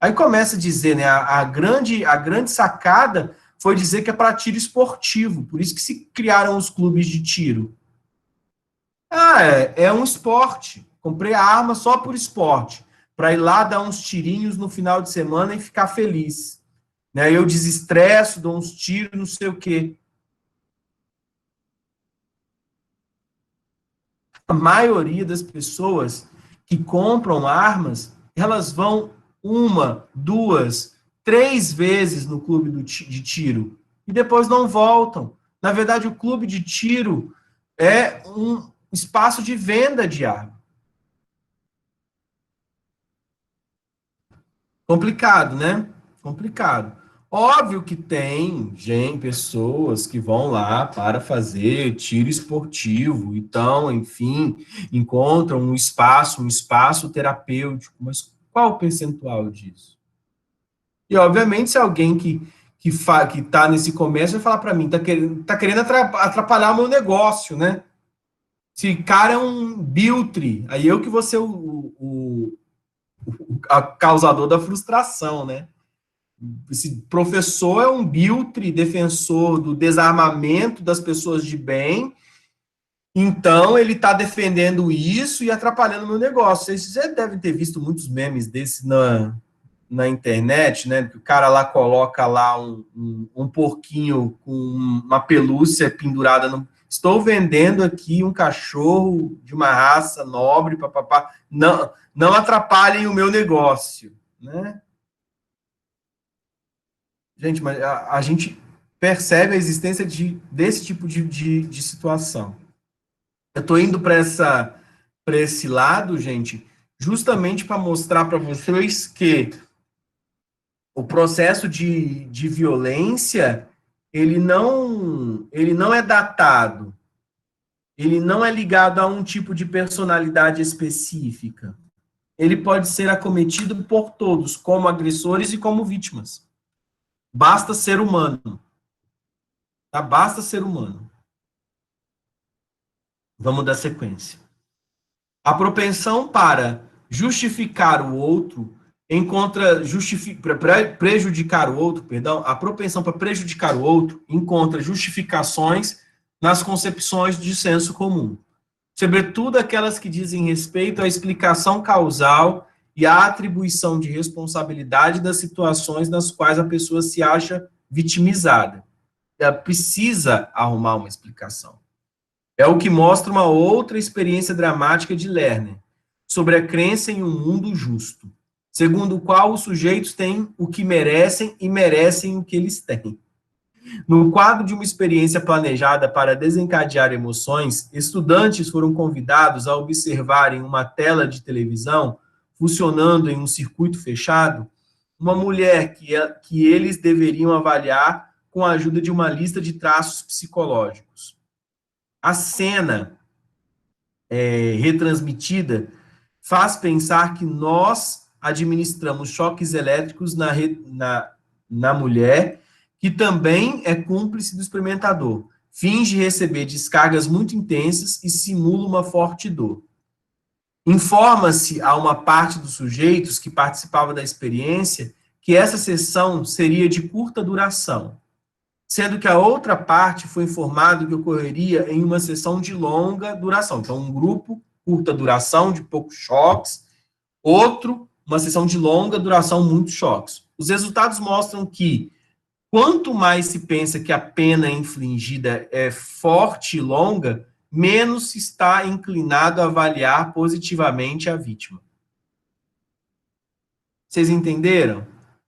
Aí começa a dizer, né? A grande sacada foi dizer que é para tiro esportivo. Por isso que se criaram os clubes de tiro. Ah, é um esporte. Comprei a arma só por esporte, para ir lá dar uns tirinhos no final de semana e ficar feliz. Né? Eu desestresso, dou uns tiros, não sei o quê. A maioria das pessoas que compram armas, elas vão uma, duas, três vezes no clube de tiro e depois não voltam. Na verdade, o clube de tiro é um espaço de venda de arma. Complicado, né? Complicado. Óbvio que tem pessoas que vão lá para fazer tiro esportivo, então, enfim, encontram um espaço terapêutico, mas qual o percentual disso? E, obviamente, se alguém que está nesse comércio vai falar para mim, tá querendo atrapalhar o meu negócio, né? Se cara é um biltre, aí eu que vou ser a causador da frustração, né? Esse professor é um biltre, defensor do desarmamento das pessoas de bem, então ele está defendendo isso e atrapalhando o meu negócio. Vocês já devem ter visto muitos memes desse na internet, né? Que o cara lá coloca lá um porquinho com uma pelúcia pendurada no. Estou vendendo aqui um cachorro de uma raça nobre, papapá. Não atrapalhem o meu negócio, né? Gente, mas a gente percebe a existência desse tipo de situação. Eu estou indo para esse lado, gente, justamente para mostrar para vocês que o processo de violência ele não é datado, ele não é ligado a um tipo de personalidade específica. Ele pode ser acometido por todos, como agressores e como vítimas. Basta ser humano. Tá? Basta ser humano. Vamos dar sequência. A propensão para justificar o outro prejudicar o outro, perdão, a propensão para prejudicar o outro encontra justificações nas concepções de senso comum, sobretudo aquelas que dizem respeito à explicação causal e à atribuição de responsabilidade das situações nas quais a pessoa se acha vitimizada. Ela precisa arrumar uma explicação. É o que mostra uma outra experiência dramática de Lerner, sobre a crença em um mundo justo, segundo o qual os sujeitos têm o que merecem e merecem o que eles têm. No quadro de uma experiência planejada para desencadear emoções, estudantes foram convidados a observarem uma tela de televisão funcionando em um circuito fechado, uma mulher que eles deveriam avaliar com a ajuda de uma lista de traços psicológicos. A cena retransmitida faz pensar que nós administramos choques elétricos na mulher, que também é cúmplice do experimentador. Finge receber descargas muito intensas e simula uma forte dor. Informa-se a uma parte dos sujeitos que participava da experiência que essa sessão seria de curta duração. sendo que a outra parte foi informado que ocorreria em uma sessão de longa duração. Então, um grupo, curta duração, de poucos choques, outro, uma sessão de longa duração, muitos choques. Os resultados mostram que, quanto mais se pensa que a pena infligida é forte e longa, menos se está inclinado a avaliar positivamente a vítima. Vocês entenderam?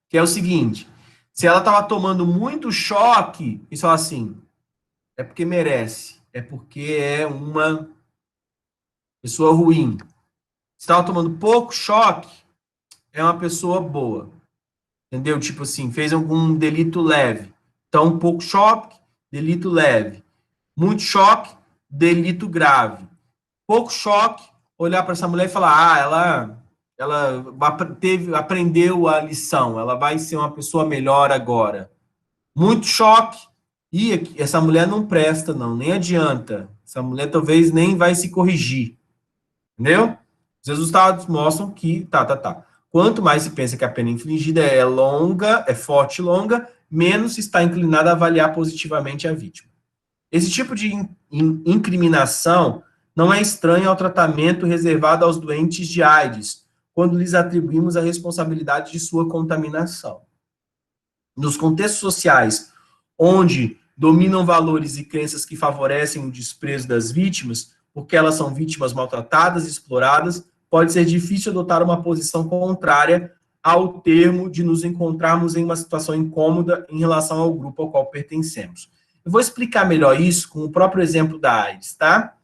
Que é o seguinte, se ela estava tomando muito choque, e só assim, é porque merece, é porque é uma pessoa ruim. Se estava tomando pouco choque, é uma pessoa boa. Entendeu? Tipo assim, fez algum delito leve. Então, pouco choque, delito leve. Muito choque, delito grave. Pouco choque, olhar para essa mulher e falar, ela aprendeu a lição, ela vai ser uma pessoa melhor agora. Muito choque, e essa mulher não presta, não, nem adianta. Essa mulher talvez nem vai se corrigir. Entendeu? Os resultados mostram que, Quanto mais se pensa que a pena infligida é longa, é forte e longa, menos se está inclinado a avaliar positivamente a vítima. Esse tipo de incriminação não é estranho ao tratamento reservado aos doentes de AIDS, quando lhes atribuímos a responsabilidade de sua contaminação. Nos contextos sociais onde dominam valores e crenças que favorecem o desprezo das vítimas, porque elas são vítimas maltratadas e exploradas, pode ser difícil adotar uma posição contrária ao termo de nos encontrarmos em uma situação incômoda em relação ao grupo ao qual pertencemos. Eu vou explicar melhor isso com o próprio exemplo da AIDS, tá?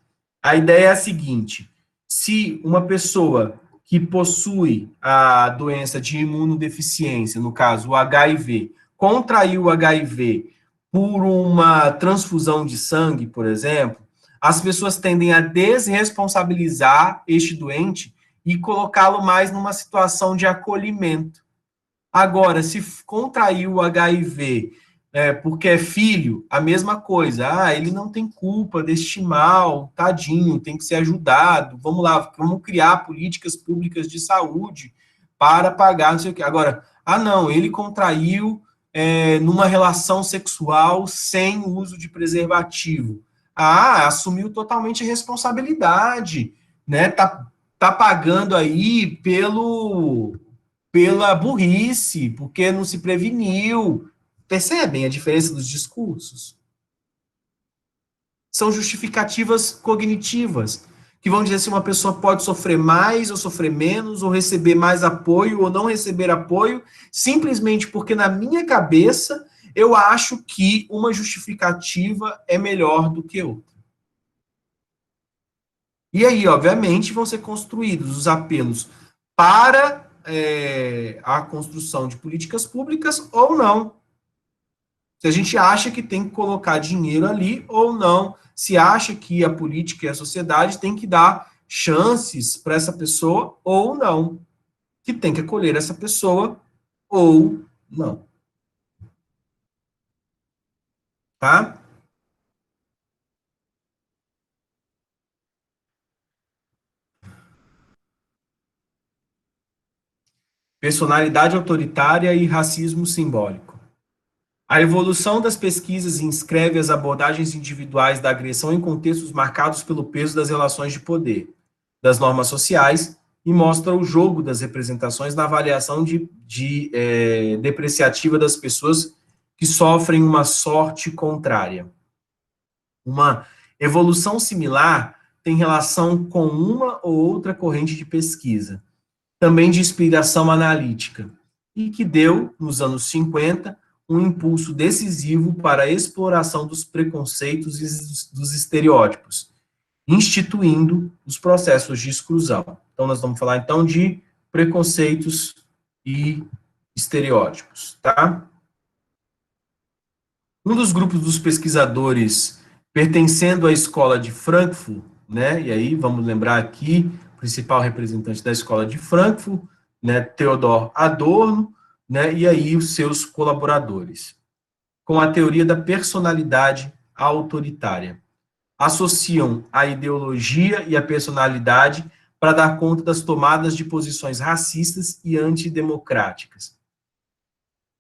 A ideia é a seguinte: se uma pessoa que possui a doença de imunodeficiência, no caso o HIV, contraiu o HIV por uma transfusão de sangue, por exemplo, as pessoas tendem a desresponsabilizar este doente e colocá-lo mais numa situação de acolhimento. Agora, se contraiu o HIV porque é filho, a mesma coisa. Ah, ele não tem culpa deste mal, tadinho, tem que ser ajudado. Vamos lá, vamos criar políticas públicas de saúde para pagar, não sei o quê. Agora, não, ele contraiu numa relação sexual sem uso de preservativo. Assumiu totalmente a responsabilidade, né? Tá pagando aí pela burrice, porque não se preveniu. Percebem a diferença dos discursos? São justificativas cognitivas, que vão dizer se uma pessoa pode sofrer mais ou sofrer menos, ou receber mais apoio ou não receber apoio, simplesmente porque na minha cabeça eu acho que uma justificativa é melhor do que outra. E aí, obviamente, vão ser construídos os apelos para a construção de políticas públicas ou não. Se a gente acha que tem que colocar dinheiro ali ou não, se acha que a política e a sociedade tem que dar chances para essa pessoa ou não, que tem que acolher essa pessoa ou não. Tá? Personalidade autoritária e racismo simbólico. A evolução das pesquisas inscreve as abordagens individuais da agressão em contextos marcados pelo peso das relações de poder, das normas sociais, e mostra o jogo das representações na avaliação depreciativa das pessoas que sofrem uma sorte contrária. Uma evolução similar tem relação com uma ou outra corrente de pesquisa, também de inspiração analítica, e que deu, nos anos 50, um impulso decisivo para a exploração dos preconceitos e dos estereótipos, instituindo os processos de exclusão. Então, nós vamos falar, então, de preconceitos e estereótipos, tá? Um dos grupos dos pesquisadores pertencendo à escola de Frankfurt, né, e aí vamos lembrar aqui, o principal representante da escola de Frankfurt, né, Theodor Adorno, né, e aí os seus colaboradores, com a teoria da personalidade autoritária. Associam a ideologia e a personalidade para dar conta das tomadas de posições racistas e antidemocráticas.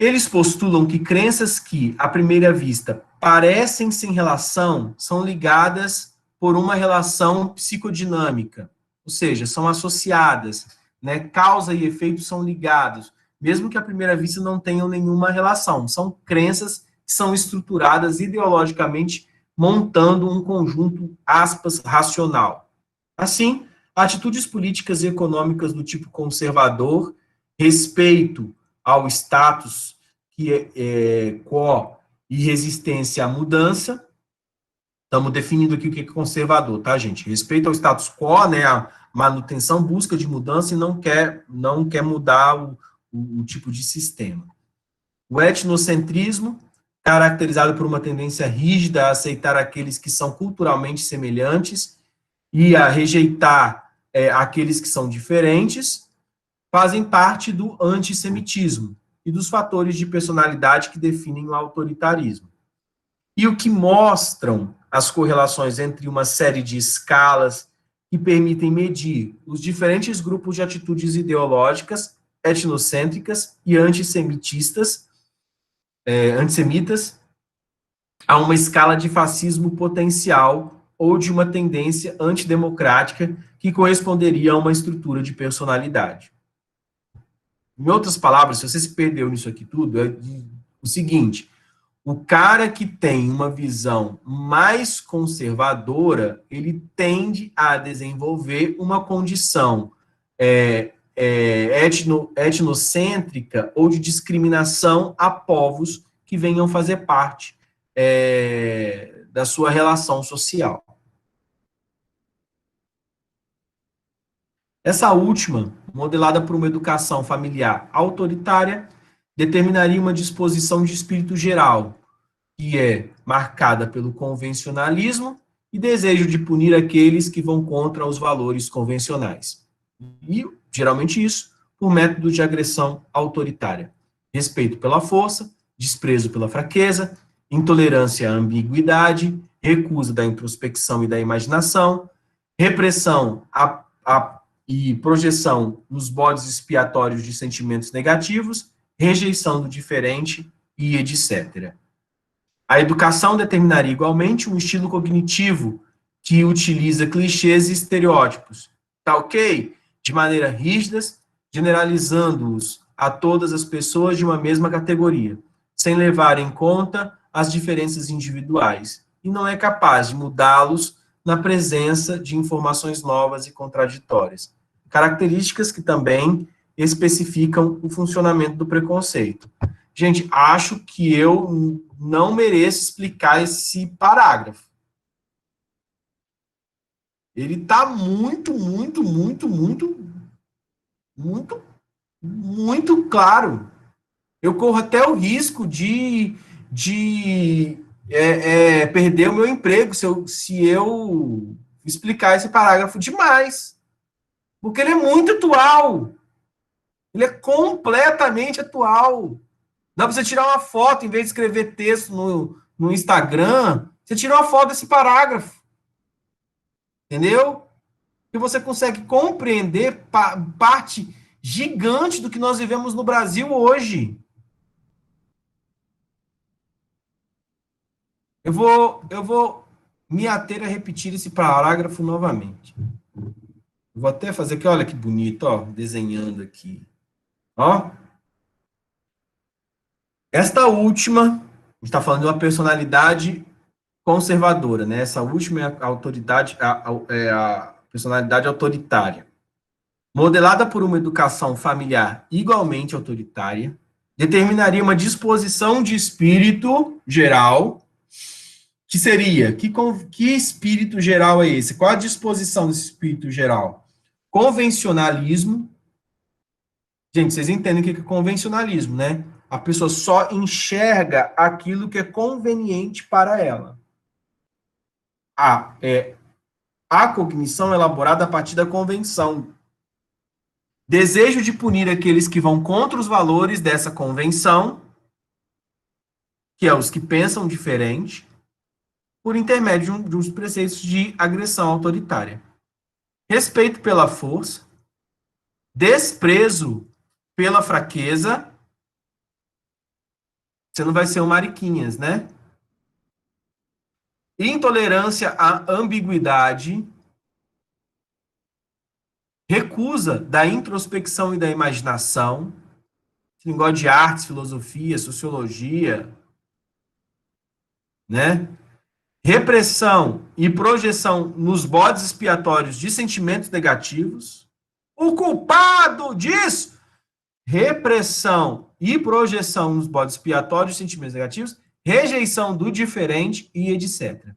Eles postulam que crenças que, à primeira vista, parecem sem relação, são ligadas por uma relação psicodinâmica, ou seja, são associadas, né? Causa e efeito são ligados, mesmo que à primeira vista não tenham nenhuma relação. São crenças que são estruturadas ideologicamente, montando um conjunto, aspas, racional. Assim, atitudes políticas e econômicas do tipo conservador, respeito ao status quo e resistência à mudança. Estamos definindo aqui o que é conservador, tá, gente? Respeito ao status quo, né, a manutenção, busca de mudança e não quer mudar o tipo de sistema. O etnocentrismo, caracterizado por uma tendência rígida a aceitar aqueles que são culturalmente semelhantes e a rejeitar aqueles que são diferentes, fazem parte do antissemitismo e dos fatores de personalidade que definem o autoritarismo. E o que mostram as correlações entre uma série de escalas que permitem medir os diferentes grupos de atitudes ideológicas, etnocêntricas e antissemitas, a uma escala de fascismo potencial ou de uma tendência antidemocrática que corresponderia a uma estrutura de personalidade. Em outras palavras, se você se perdeu nisso aqui tudo, é o seguinte: o cara que tem uma visão mais conservadora, ele tende a desenvolver uma condição etnocêntrica ou de discriminação a povos que venham fazer parte da sua relação social. Essa última, modelada por uma educação familiar autoritária, determinaria uma disposição de espírito geral, que é marcada pelo convencionalismo e desejo de punir aqueles que vão contra os valores convencionais. E, geralmente, isso por método de agressão autoritária. Respeito pela força, desprezo pela fraqueza, intolerância à ambiguidade, recusa da introspecção e da imaginação, repressão e projeção nos bodes expiatórios de sentimentos negativos, rejeição do diferente e etc. A educação determinaria igualmente um estilo cognitivo que utiliza clichês e estereótipos, tá ok? De maneira rígidas, generalizando-os a todas as pessoas de uma mesma categoria, sem levar em conta as diferenças individuais, e não é capaz de mudá-los na presença de informações novas e contraditórias. Características que também especificam o funcionamento do preconceito. Gente, acho que eu não mereço explicar esse parágrafo. Ele está muito claro. Eu corro até o risco de perder o meu emprego se eu explicar esse parágrafo demais. Porque ele é muito atual. Ele é completamente atual. Dá para você tirar uma foto, em vez de escrever texto no Instagram, você tira uma foto desse parágrafo. Entendeu? E você consegue compreender parte gigante do que nós vivemos no Brasil hoje. Eu vou me ater a repetir esse parágrafo novamente. Vou até fazer aqui, olha que bonito, ó, desenhando aqui. Ó. Esta última, a gente está falando de uma personalidade conservadora, né? Essa última é a autoridade, a personalidade autoritária. Modelada por uma educação familiar igualmente autoritária, determinaria uma disposição de espírito geral, que seria, que espírito geral é esse? Qual a disposição desse espírito geral? Convencionalismo. Gente, vocês entendem o que é convencionalismo, né? A pessoa só enxerga aquilo que é conveniente para ela. A cognição é elaborada a partir da convenção. Desejo de punir aqueles que vão contra os valores dessa convenção, que é os que pensam diferente, por intermédio de uns preceitos de agressão autoritária. Respeito pela força, desprezo pela fraqueza Você não vai ser um mariquinhas, né? Intolerância à ambiguidade, recusa da introspecção e da imaginação, negócio de artes, filosofia, sociologia, né? Repressão e projeção nos bodes expiatórios de sentimentos negativos. O culpado disso, repressão e projeção nos bodes expiatórios de sentimentos negativos, rejeição do diferente e etc.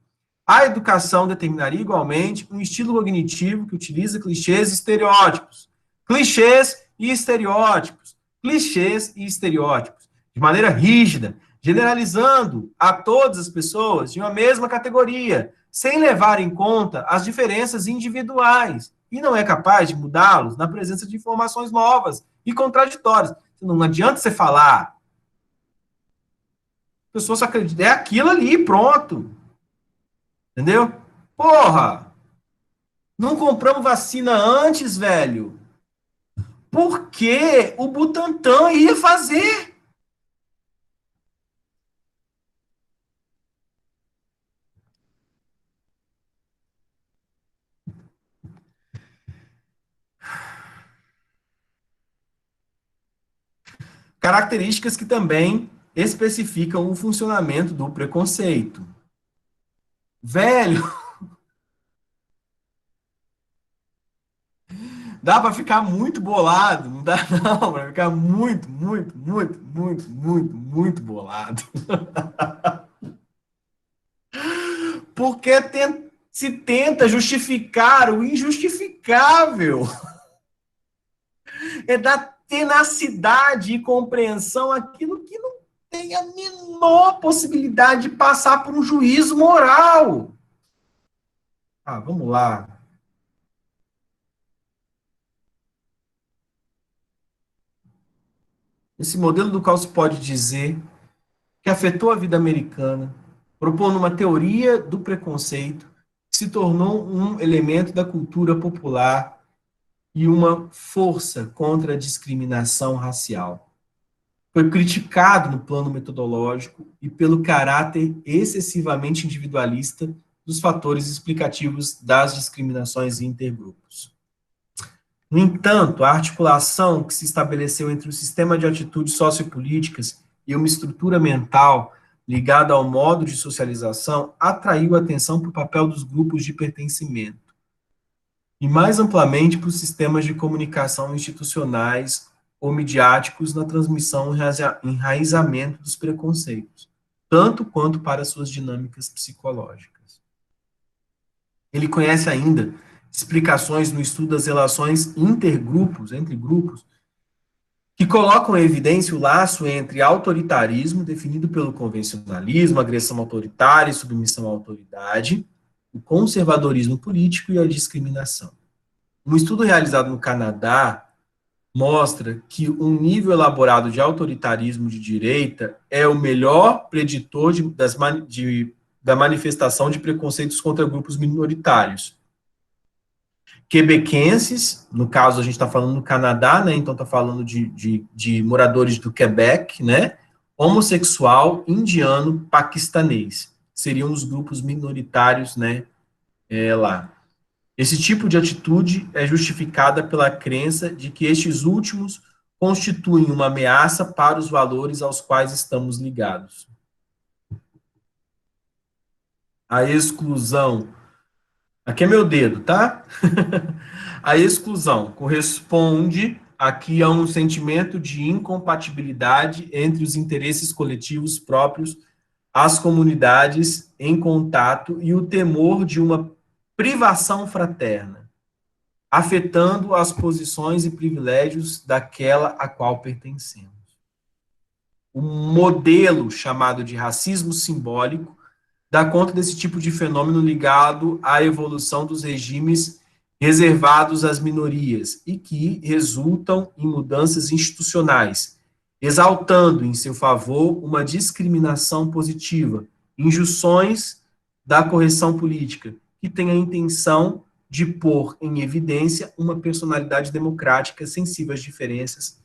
A educação determinaria igualmente um estilo cognitivo que utiliza clichês e estereótipos. Clichês e estereótipos. Clichês e estereótipos. De maneira rígida, generalizando a todas as pessoas de uma mesma categoria, sem levar em conta as diferenças individuais, e não é capaz de mudá-los na presença de informações novas e contraditórias. Não adianta você falar, a pessoa só acredita, é aquilo ali, pronto. Entendeu? Porra! Não compramos vacina antes, velho. Porque o Butantan ia fazer. Características que também especificam o funcionamento do preconceito. Velho, dá para ficar muito bolado, não dá não, para ficar muito bolado. Porque se tenta justificar o injustificável. É da tenacidade e compreensão aquilo que não tem a menor possibilidade de passar por um juízo moral. Ah, vamos lá. Esse modelo do qual se pode dizer que afetou a vida americana, propondo uma teoria do preconceito, que se tornou um elemento da cultura popular e uma força contra a discriminação racial. Foi criticado no plano metodológico e pelo caráter excessivamente individualista dos fatores explicativos das discriminações intergrupos. No entanto, a articulação que se estabeleceu entre o sistema de atitudes sociopolíticas e uma estrutura mental ligada ao modo de socialização atraiu a atenção para o papel dos grupos de pertencimento e, mais amplamente, para os sistemas de comunicação institucionais ou midiáticos na transmissão e enraizamento dos preconceitos, tanto quanto para suas dinâmicas psicológicas. Ele conhece ainda explicações no estudo das relações intergrupos, entre grupos, que colocam em evidência o laço entre autoritarismo, definido pelo convencionalismo, agressão autoritária e submissão à autoridade, o conservadorismo político e a discriminação. Um estudo realizado no Canadá mostra que um nível elaborado de autoritarismo de direita é o melhor preditor da manifestação de preconceitos contra grupos minoritários. Quebequenses, no caso a gente está falando no Canadá, né? Então está falando de moradores do Quebec, né? Homossexual, indiano, paquistanês. Seriam os grupos minoritários, né? Lá. Esse tipo de atitude é justificada pela crença de que estes últimos constituem uma ameaça para os valores aos quais estamos ligados. A exclusão. Aqui é meu dedo, tá? A exclusão corresponde aqui a um sentimento de incompatibilidade entre os interesses coletivos próprios, as comunidades em contato e o temor de uma privação fraterna, afetando as posições e privilégios daquela a qual pertencemos. O modelo chamado de racismo simbólico dá conta desse tipo de fenômeno ligado à evolução dos regimes reservados às minorias e que resultam em mudanças institucionais, exaltando em seu favor uma discriminação positiva, injunções da correção política, que tem a intenção de pôr em evidência uma personalidade democrática sensível às diferenças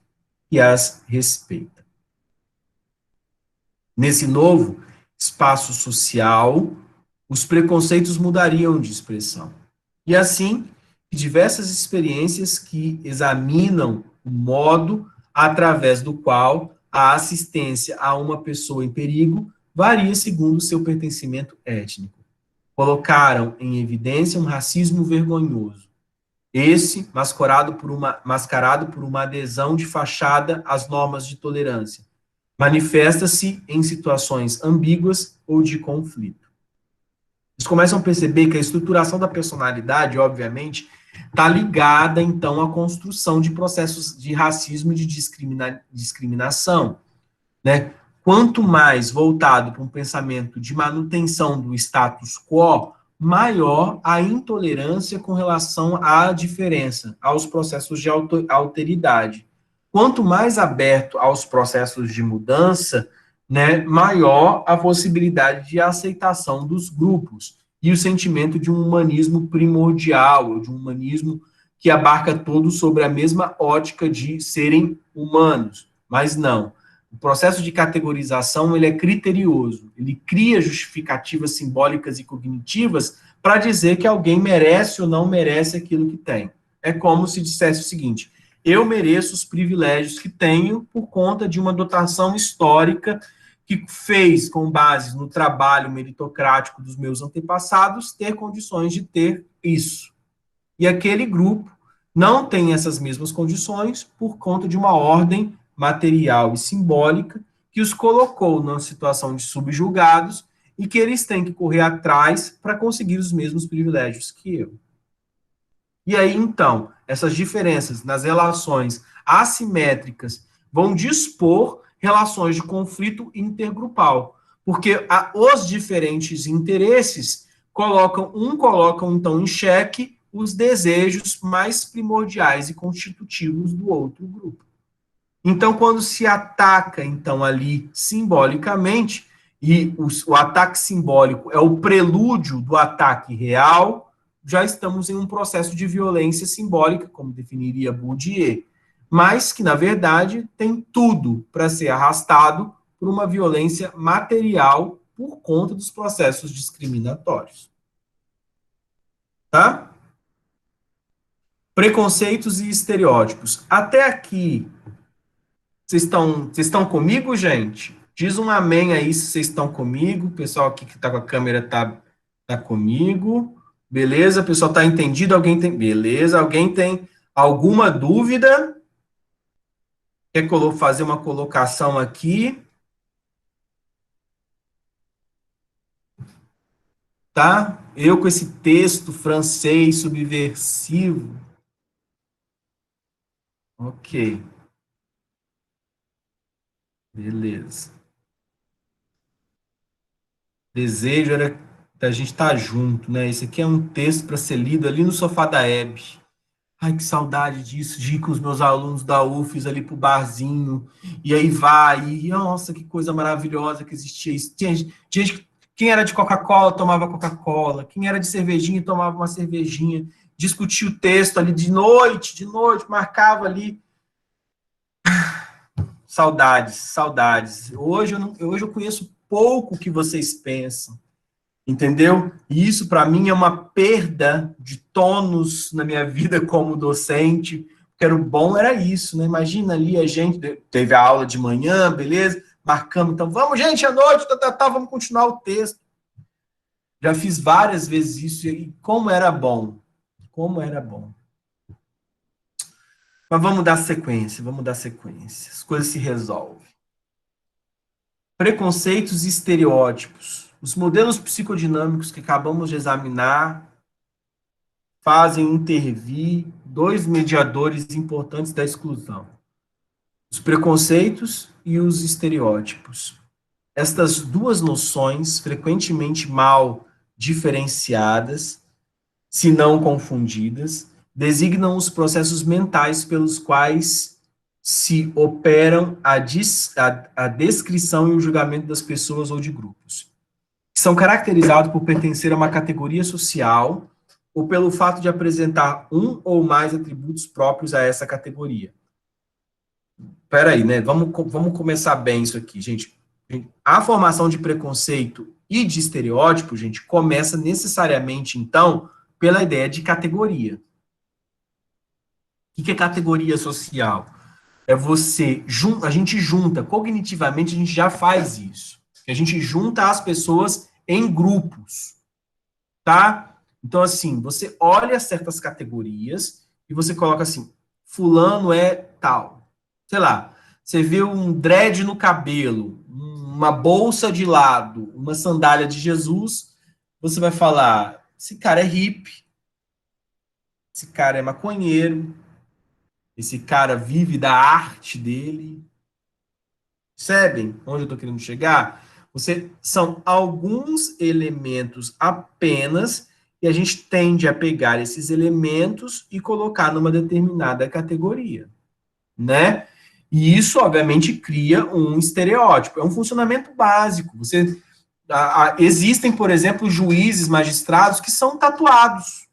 e as respeita. Nesse novo espaço social, os preconceitos mudariam de expressão. E assim, diversas experiências que examinam o modo através do qual a assistência a uma pessoa em perigo varia segundo seu pertencimento étnico. Colocaram em evidência um racismo vergonhoso. Esse, mascarado por uma adesão de fachada às normas de tolerância, manifesta-se em situações ambíguas ou de conflito. Eles começam a perceber que a estruturação da personalidade, obviamente, está ligada, então, à construção de processos de racismo e de discriminação, né? Quanto mais voltado para um pensamento de manutenção do status quo, maior a intolerância com relação à diferença, aos processos de alteridade. Quanto mais aberto aos processos de mudança, né, maior a possibilidade de aceitação dos grupos e o sentimento de um humanismo primordial, de um humanismo que abarca todos sobre a mesma ótica de serem humanos. Mas não. O processo de categorização ele é criterioso, ele cria justificativas simbólicas e cognitivas para dizer que alguém merece ou não merece aquilo que tem. É como se dissesse o seguinte: eu mereço os privilégios que tenho por conta de uma dotação histórica que fez, com base no trabalho meritocrático dos meus antepassados, ter condições de ter isso. E aquele grupo não tem essas mesmas condições por conta de uma ordem material e simbólica que os colocou numa situação de subjugados e que eles têm que correr atrás para conseguir os mesmos privilégios que eu. E aí, então, essas diferenças nas relações assimétricas vão dispor relações de conflito intergrupal, porque os diferentes interesses colocam, então, em xeque os desejos mais primordiais e constitutivos do outro grupo. Então, quando se ataca, então, ali, simbolicamente, e o ataque simbólico é o prelúdio do ataque real, já estamos em um processo de violência simbólica, como definiria Bourdieu, mas que, na verdade, tem tudo para ser arrastado por uma violência material por conta dos processos discriminatórios. Tá? Preconceitos e estereótipos. Até aqui, vocês estão comigo, gente? Diz um amém aí se vocês estão comigo. O pessoal aqui que está com a câmera tá comigo. Beleza? O pessoal está entendido? Alguém tem? Beleza. Alguém tem alguma dúvida? Quer fazer uma colocação aqui? Tá? Eu com esse texto francês subversivo. Ok. Beleza. Desejo era da gente estar junto, né? Esse aqui é um texto para ser lido ali no sofá da Hebe. Ai, que saudade disso, de ir com os meus alunos da UFES ali pro barzinho, e aí vai, e nossa, que coisa maravilhosa que existia isso. Tinha gente, quem era de Coca-Cola tomava Coca-Cola, quem era de cervejinha tomava uma cervejinha, discutia o texto ali de noite, marcava ali. Saudades, saudades. Hoje eu conheço pouco o que vocês pensam. Entendeu? E isso, para mim, é uma perda de tônus na minha vida como docente, porque era o bom era isso, né? Imagina ali a gente, teve a aula de manhã, beleza? Marcamos, então, vamos, gente, à noite, vamos continuar o texto. Já fiz várias vezes isso, e como era bom. Como era bom. Mas vamos dar sequência. As coisas se resolvem. Preconceitos e estereótipos. Os modelos psicodinâmicos que acabamos de examinar fazem intervir dois mediadores importantes da exclusão: os preconceitos e os estereótipos. Estas duas noções, frequentemente mal diferenciadas, se não confundidas, designam os processos mentais pelos quais se operam a descrição e o julgamento das pessoas ou de grupos. São caracterizados por pertencer a uma categoria social ou pelo fato de apresentar um ou mais atributos próprios a essa categoria. Espera aí, né? Vamos começar bem isso aqui, gente. A formação de preconceito e de estereótipo, gente, começa necessariamente, então, pela ideia de categoria. O que é categoria social? É você, a gente junta, cognitivamente a gente já faz isso. A gente junta as pessoas em grupos, tá? Então, assim, você olha certas categorias e você coloca assim, fulano é tal. Sei lá, você vê um dread no cabelo, uma bolsa de lado, uma sandália de Jesus, você vai falar, esse cara é hippie, esse cara é maconheiro, esse cara vive da arte dele. Percebem onde eu estou querendo chegar? São alguns elementos apenas e a gente tende a pegar esses elementos e colocar numa determinada categoria, né? E isso, obviamente, cria um estereótipo. É um funcionamento básico. Existem, por exemplo, juízes, magistrados que são tatuados,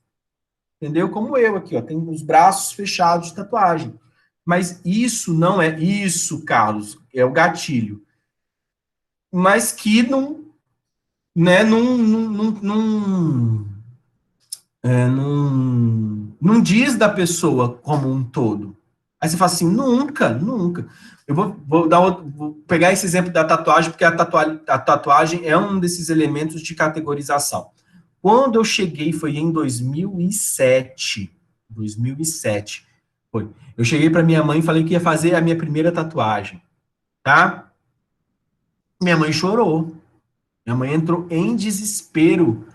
entendeu? Como eu aqui, ó, tenho os braços fechados de tatuagem. Mas isso não é isso, Carlos, é o gatilho. Mas que não, né, não diz da pessoa como um todo. Aí você fala assim, nunca, nunca. Eu vou pegar esse exemplo da tatuagem, porque a tatuagem é um desses elementos de categorização. Quando eu cheguei, foi em 2007. 2007. Foi. Eu cheguei para minha mãe e falei que ia fazer a minha primeira tatuagem, tá? Minha mãe chorou. Minha mãe entrou em desespero.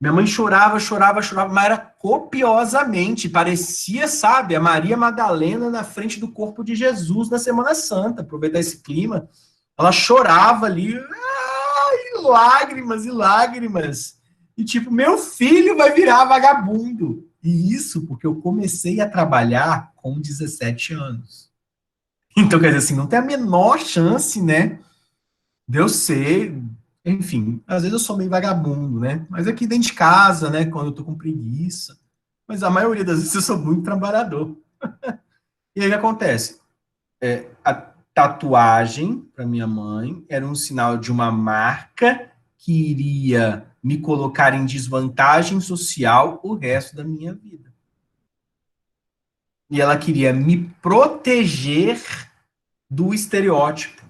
Minha mãe chorava, chorava, chorava, mas era copiosamente. Parecia, sabe, a Maria Madalena na frente do corpo de Jesus na Semana Santa. Aproveitar esse clima. Ela chorava ali, ai, lágrimas e lágrimas. E tipo, meu filho vai virar vagabundo. E isso porque eu comecei a trabalhar com 17 anos. Então, quer dizer assim, não tem a menor chance, né, de eu ser, enfim, às vezes eu sou meio vagabundo, né? Mas aqui dentro de casa, né? Quando eu tô com preguiça. Mas a maioria das vezes eu sou muito trabalhador. E aí o que acontece? A tatuagem, para minha mãe, era um sinal de uma marca que iria me colocar em desvantagem social o resto da minha vida. E ela queria me proteger do estereótipo,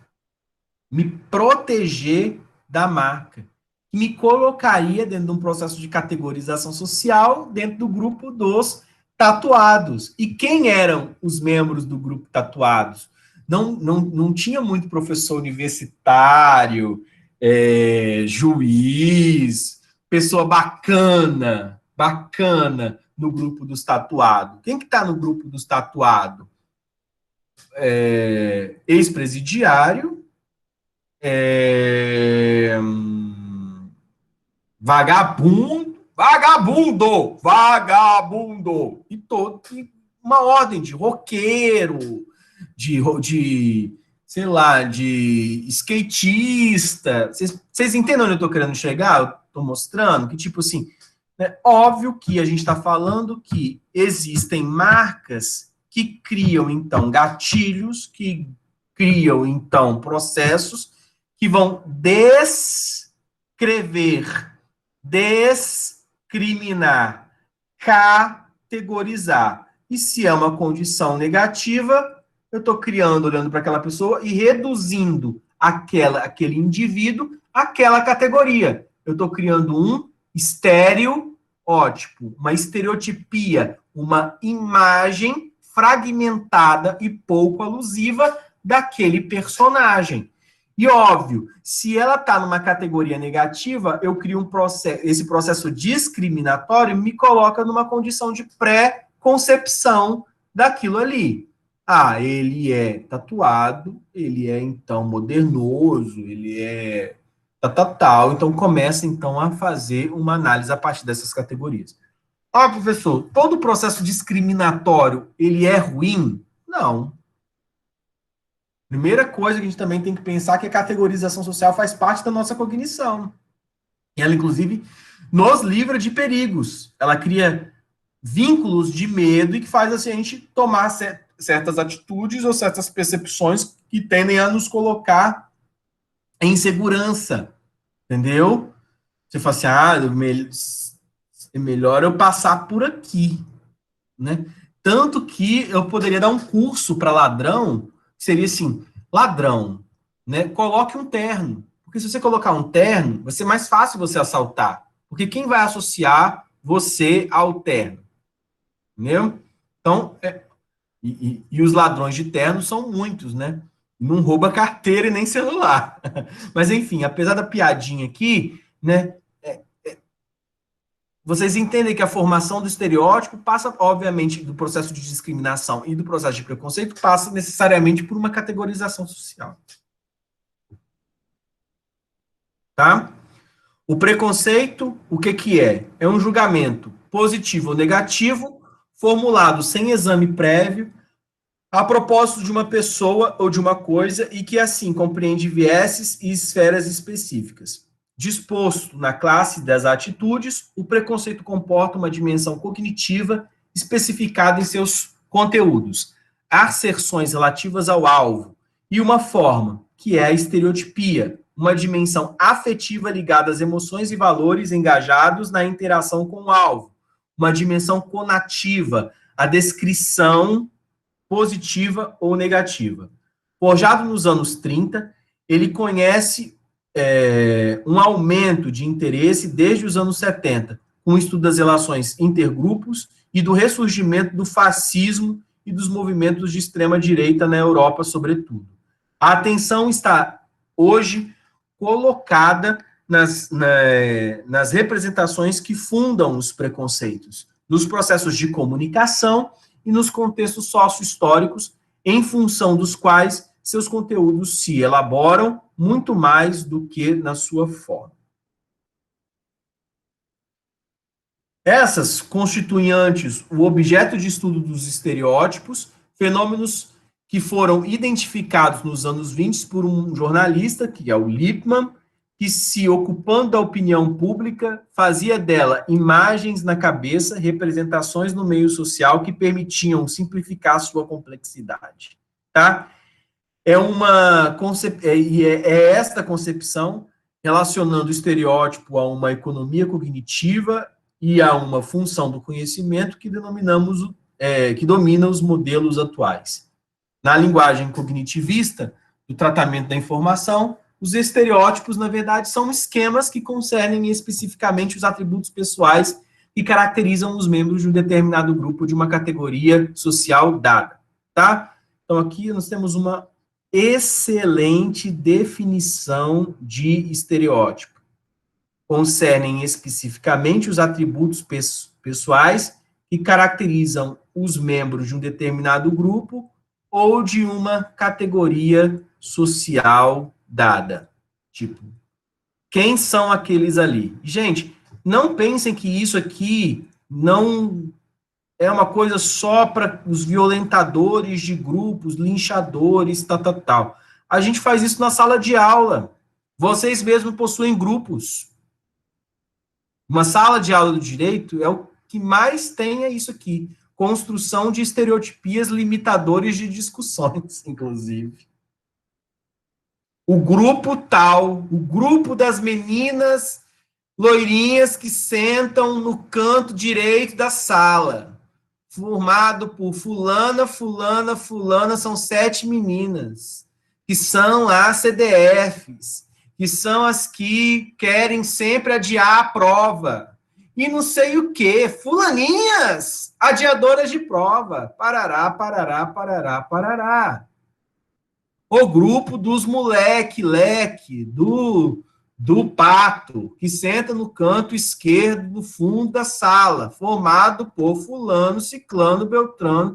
me proteger da marca, que me colocaria dentro de um processo de categorização social dentro do grupo dos tatuados. E quem eram os membros do grupo tatuados? Não tinha muito professor universitário, juiz, pessoa bacana no grupo dos tatuados. Quem que está no grupo dos tatuados? Ex-presidiário, é, vagabundo, e todo uma ordem de roqueiro, de sei lá, de skatista. Vocês entendem onde eu estou querendo chegar? Eu estou mostrando que, tipo assim, é óbvio que a gente está falando que existem marcas que criam, então, gatilhos, que criam, então, processos que vão descrever, discriminar, categorizar. E se é uma condição negativa, eu estou criando, olhando para aquela pessoa e reduzindo aquele indivíduo àquela categoria. Eu estou criando um estereótipo, uma estereotipia, uma imagem fragmentada e pouco alusiva daquele personagem. E óbvio, se ela está numa categoria negativa, eu crio esse processo discriminatório me coloca numa condição de pré-concepção daquilo ali. Ah, ele é tatuado, ele é então modernoso, ele é tal. Então começa então a fazer uma análise a partir dessas categorias. Ah, professor, todo processo discriminatório ele é ruim? Não. Primeira coisa que a gente também tem que pensar é que a categorização social faz parte da nossa cognição. E ela, inclusive, nos livra de perigos. Ela cria vínculos de medo e que faz assim, a gente tomar certas atitudes ou certas percepções que tendem a nos colocar é insegurança, entendeu? Você fala assim, é melhor eu passar por aqui, né? Tanto que eu poderia dar um curso para ladrão, que seria assim, ladrão, né? Coloque um terno. Porque se você colocar um terno, vai ser mais fácil você assaltar. Porque quem vai associar você ao terno? Entendeu? Então, e os ladrões de terno são muitos, né? Não rouba carteira e nem celular. Mas, enfim, apesar da piadinha aqui, né? Vocês entendem que a formação do estereótipo passa, obviamente, do processo de discriminação e do processo de preconceito, passa necessariamente por uma categorização social. Tá? O preconceito, o que que é? É um julgamento positivo ou negativo, formulado sem exame prévio, a propósito de uma pessoa ou de uma coisa e que, assim, compreende vieses e esferas específicas. Disposto na classe das atitudes, o preconceito comporta uma dimensão cognitiva especificada em seus conteúdos, asserções relativas ao alvo, e uma forma, que é a estereotipia, uma dimensão afetiva ligada às emoções e valores engajados na interação com o alvo, uma dimensão conativa, a descrição positiva ou negativa. Forjado nos anos 30, ele conhece um aumento de interesse desde os anos 70, com o estudo das relações intergrupos e do ressurgimento do fascismo e dos movimentos de extrema-direita na Europa, sobretudo. A atenção está hoje colocada nas representações que fundam os preconceitos, nos processos de comunicação e nos contextos sócio-históricos, em função dos quais seus conteúdos se elaboram muito mais do que na sua forma. Essas constituem antes o objeto de estudo dos estereótipos, fenômenos que foram identificados nos anos 20 por um jornalista, que é o Lippmann, que, se ocupando da opinião pública, fazia dela imagens na cabeça, representações no meio social que permitiam simplificar sua complexidade. Tá? É esta concepção, relacionando o estereótipo a uma economia cognitiva e a uma função do conhecimento que que domina os modelos atuais. Na linguagem cognitivista, do tratamento da informação, os estereótipos, na verdade, são esquemas que concernem especificamente os atributos pessoais que caracterizam os membros de um determinado grupo de uma categoria social dada, tá? Então, aqui nós temos uma excelente definição de estereótipo. Concernem especificamente os atributos pessoais que caracterizam os membros de um determinado grupo ou de uma categoria social dada. Tipo, quem são aqueles ali? Gente, não pensem que isso aqui não é uma coisa só para os violentadores de grupos, linchadores, tal. A gente faz isso na sala de aula. Vocês mesmos possuem grupos. Uma sala de aula do direito é o que mais tem é isso aqui. Construção de estereotipias limitadores de discussões, inclusive. O grupo tal, o grupo das meninas loirinhas que sentam no canto direito da sala, formado por fulana, fulana, fulana, são 7 meninas, que são as CDFs, que são as que querem sempre adiar a prova. E não sei o quê, fulaninhas, adiadoras de prova, parará, parará, parará, parará. O grupo dos moleque, do pato, que senta no canto esquerdo do fundo da sala, formado por fulano, ciclano, beltrano,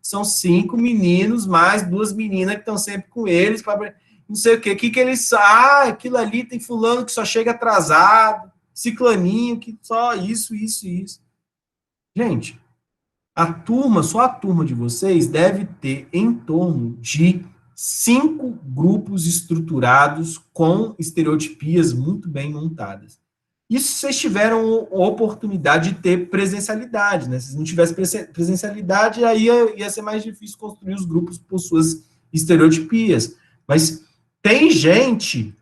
São 5 meninos, mais 2 meninas que estão sempre com eles, não sei o quê. O que eles... aquilo ali tem fulano que só chega atrasado, ciclaninho, que só isso. Gente, só a turma de vocês deve ter em torno de 5 grupos estruturados com estereotipias muito bem montadas. Isso se vocês tiveram a oportunidade de ter presencialidade, né? Se não tivesse presencialidade, aí ia ser mais difícil construir os grupos por suas estereotipias. Mas Tem gente,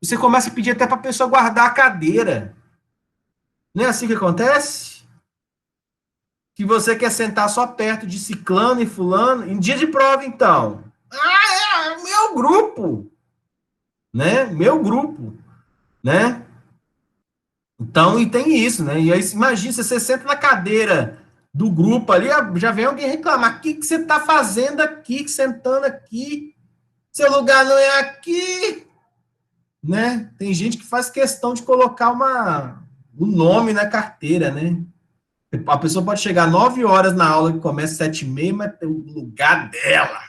você começa a pedir até para a pessoa guardar a cadeira. Não é assim que acontece? Que você quer sentar só perto de ciclano e fulano, em dia de prova, então. Ah, é meu grupo, né? Meu grupo, né? Então, e tem isso, né? E aí, imagina, se você senta na cadeira do grupo ali, já vem alguém reclamar. O que, que você está fazendo aqui, sentando aqui? Seu lugar não é aqui, né? Tem gente que faz questão de colocar um nome na carteira, né? A pessoa pode chegar 9 horas na aula que começa 7h30, mas tem o lugar dela.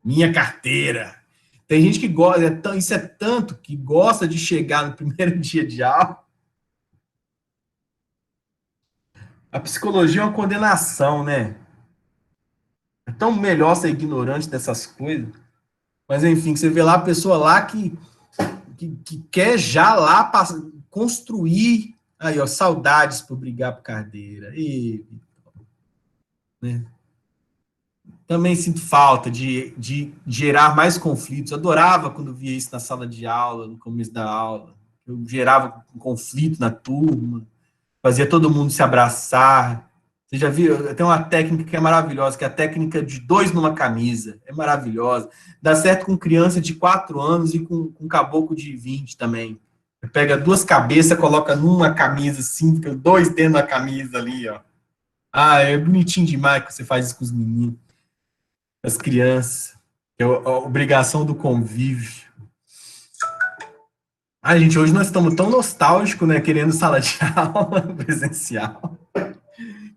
Minha carteira. Tem gente que gosta, isso é tanto que gosta de chegar no primeiro dia de aula. A psicologia é uma condenação, né? É tão melhor ser ignorante dessas coisas. Mas, enfim, você vê lá a pessoa lá que quer já lá construir. Aí, ó, saudades por brigar por carteira. E, né? Também sinto falta de gerar mais conflitos. Eu adorava quando via isso na sala de aula, no começo da aula. Eu gerava um conflito na turma, fazia todo mundo se abraçar. Você já viu? Tem uma técnica que é maravilhosa, que é a técnica de 2 numa camisa. É maravilhosa. Dá certo com criança de 4 anos e com caboclo de 20 também. Você pega 2 cabeças, coloca numa camisa assim, fica 2 dentro da camisa ali, ó. Ah, é bonitinho demais que você faz isso com os meninos, as crianças. É a obrigação do convívio. Ai, gente, hoje nós estamos tão nostálgicos, né? Querendo sala de aula presencial.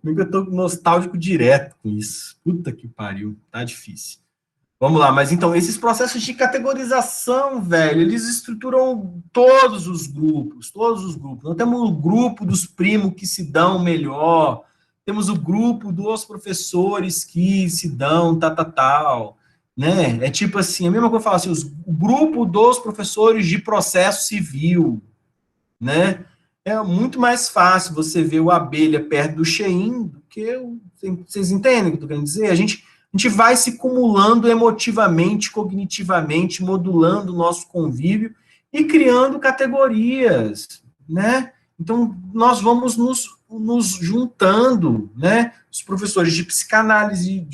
Eu tô nostálgico direto com isso. Puta que pariu, tá difícil. Vamos lá, mas então, esses processos de categorização, velho, eles estruturam todos os grupos, todos os grupos. Nós temos o grupo dos primos que se dão melhor, temos o grupo dos professores que se dão tal, né? É tipo assim, a mesma coisa que eu falo assim, o grupo dos professores de processo civil, né? É muito mais fácil você ver o abelha perto do Shein do que o... Vocês entendem o que eu estou querendo dizer? A gente vai se cumulando emotivamente, cognitivamente, modulando o nosso convívio e criando categorias, né? Então, nós vamos nos juntando, né? Os professores de psicanálise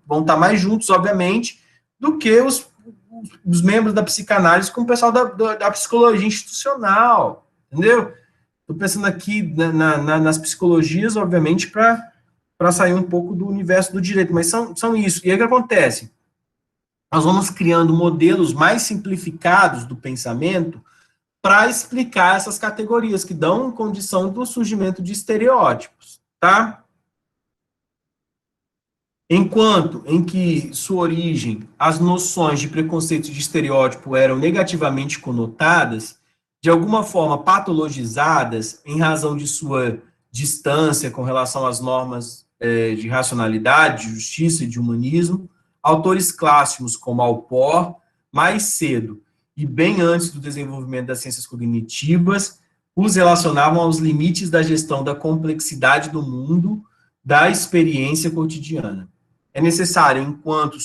vão estar mais juntos, obviamente, do que os membros da psicanálise com o pessoal da psicologia institucional, entendeu? Estou pensando aqui nas psicologias, obviamente, para sair um pouco do universo do direito, mas são isso. E aí o que acontece? Nós vamos criando modelos mais simplificados do pensamento para explicar essas categorias que dão condição do surgimento de estereótipos, tá? Enquanto em que sua origem, as noções de preconceito e de estereótipo eram negativamente conotadas, de alguma forma patologizadas em razão de sua distância com relação às normas de racionalidade, de justiça e de humanismo, autores clássicos como Alport, mais cedo e bem antes do desenvolvimento das ciências cognitivas, os relacionavam aos limites da gestão da complexidade do mundo, da experiência cotidiana. É necessário, enquanto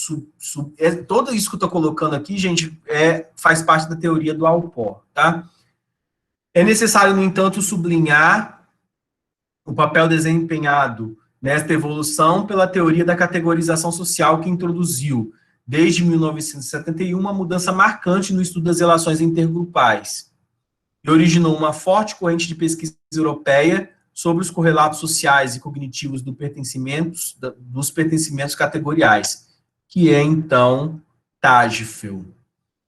tudo isso que eu estou colocando aqui, gente, faz parte da teoria do Alport, tá? É necessário, no entanto, sublinhar o papel desempenhado nesta evolução pela teoria da categorização social que introduziu, desde 1971, uma mudança marcante no estudo das relações intergrupais e originou uma forte corrente de pesquisa europeia sobre os correlatos sociais e cognitivos dos pertencimentos categoriais, que é, então, Tagfel.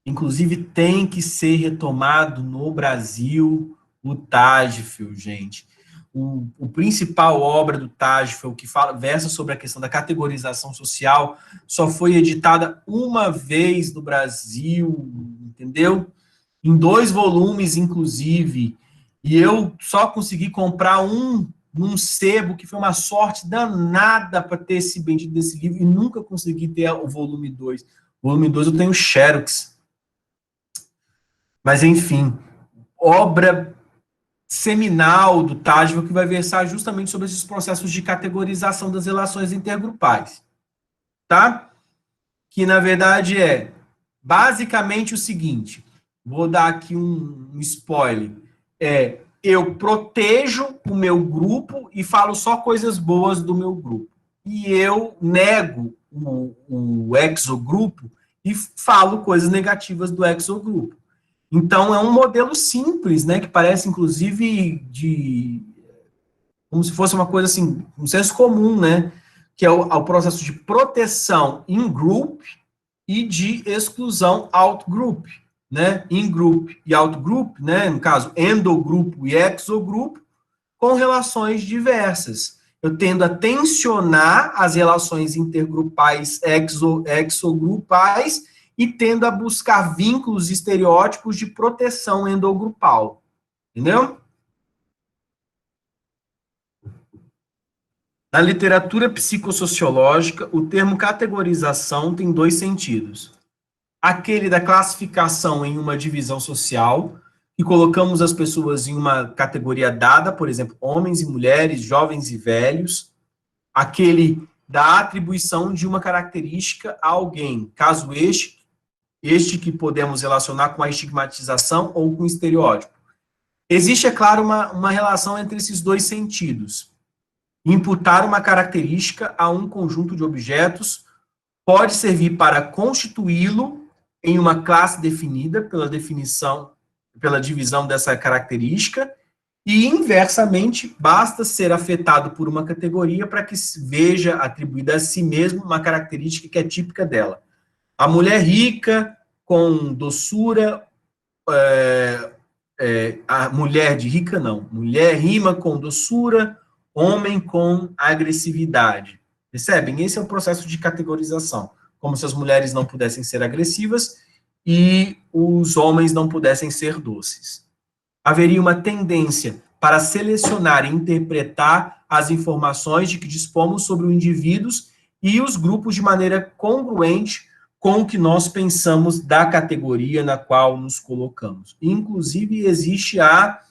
Inclusive, tem que ser retomado no Brasil o Tagfel, gente. O principal obra do Tagfel, que versa sobre a questão da categorização social, só foi editada uma vez no Brasil, entendeu? Em 2 volumes, inclusive, e eu só consegui comprar num sebo, que foi uma sorte danada para ter esse bendito desse livro, e nunca consegui ter o volume 2. O volume 2 eu tenho Xerox. Mas, enfim, obra seminal do Tagfel, que vai versar justamente sobre esses processos de categorização das relações intergrupais. Tá? que na verdade é basicamente o seguinte, vou dar aqui um spoiler, eu protejo o meu grupo e falo só coisas boas do meu grupo. E eu nego o exogrupo e falo coisas negativas do exogrupo. Então, é um modelo simples, né, que parece, inclusive, como se fosse uma coisa assim, um senso comum, né, que é o processo de proteção in-group e de exclusão out-group, né, in-group e out-group, né, no caso, endogrupo e exogrupo, com relações diversas. Eu tendo a tensionar as relações intergrupais exogrupais e tendo a buscar vínculos estereótipos de proteção endogrupal. Entendeu? Na literatura psicossociológica, o termo categorização tem dois sentidos. Aquele da classificação em uma divisão social, e colocamos as pessoas em uma categoria dada, por exemplo, homens e mulheres, jovens e velhos. Aquele da atribuição de uma característica a alguém, caso este que podemos relacionar com a estigmatização ou com o estereótipo. Existe, é claro, uma relação entre esses dois sentidos. Imputar uma característica a um conjunto de objetos pode servir para constituí-lo em uma classe definida pela divisão dessa característica, e, inversamente, basta ser afetado por uma categoria para que veja atribuída a si mesmo uma característica que é típica dela. A mulher rica, com doçura, a mulher de rica não, mulher rima com doçura, homem com agressividade. Percebem? Esse é o processo de categorização, como se as mulheres não pudessem ser agressivas e os homens não pudessem ser doces. Haveria uma tendência para selecionar e interpretar as informações de que dispomos sobre os indivíduos e os grupos de maneira congruente com o que nós pensamos da categoria na qual nos colocamos. Inclusive, existe a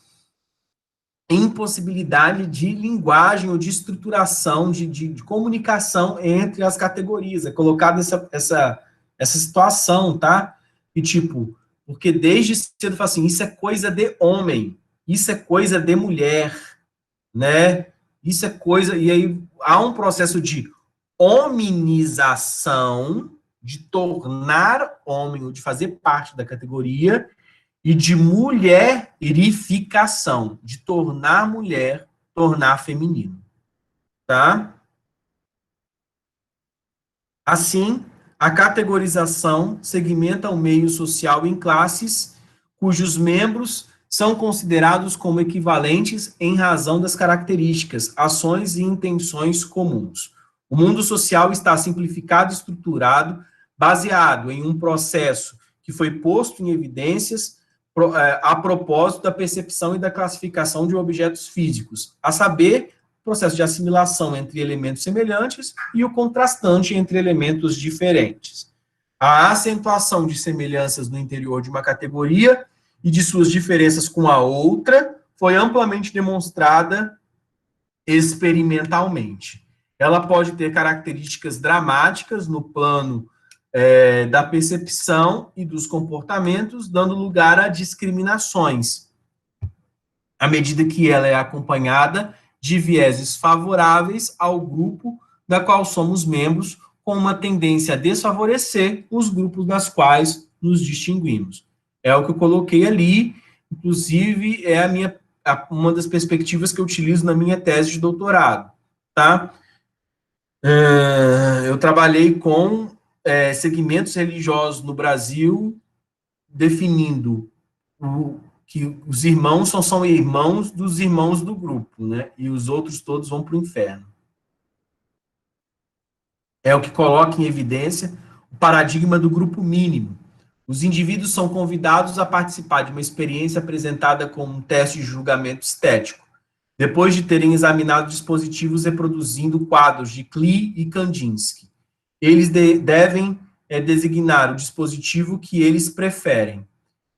impossibilidade de linguagem ou de estruturação, de comunicação entre as categorias. É colocada essa situação, tá? E tipo, porque desde cedo fala assim, isso é coisa de homem, isso é coisa de mulher, né? Isso é coisa... E aí há um processo de hominização, de tornar homem, ou de fazer parte da categoria, e de mulherificação, de tornar mulher, tornar feminino, tá? Assim, a categorização segmenta o meio social em classes cujos membros são considerados como equivalentes em razão das características, ações e intenções comuns. O mundo social está simplificado e estruturado, baseado em um processo que foi posto em evidências a propósito da percepção e da classificação de objetos físicos, a saber, o processo de assimilação entre elementos semelhantes e o contrastante entre elementos diferentes. A acentuação de semelhanças no interior de uma categoria e de suas diferenças com a outra foi amplamente demonstrada experimentalmente. Ela pode ter características dramáticas no plano da percepção e dos comportamentos, dando lugar a discriminações, à medida que ela é acompanhada de vieses favoráveis ao grupo da qual somos membros, com uma tendência a desfavorecer os grupos das quais nos distinguimos. É o que eu coloquei ali, inclusive é uma das perspectivas que eu utilizo na minha tese de doutorado, tá? Eu trabalhei com segmentos religiosos no Brasil, definindo que os irmãos são irmãos dos irmãos do grupo, né? E os outros todos vão para o inferno. É o que coloca em evidência o paradigma do grupo mínimo. Os indivíduos são convidados a participar de uma experiência apresentada como um teste de julgamento estético, depois de terem examinado dispositivos reproduzindo quadros de Klee e Kandinsky. Eles devem designar o dispositivo que eles preferem.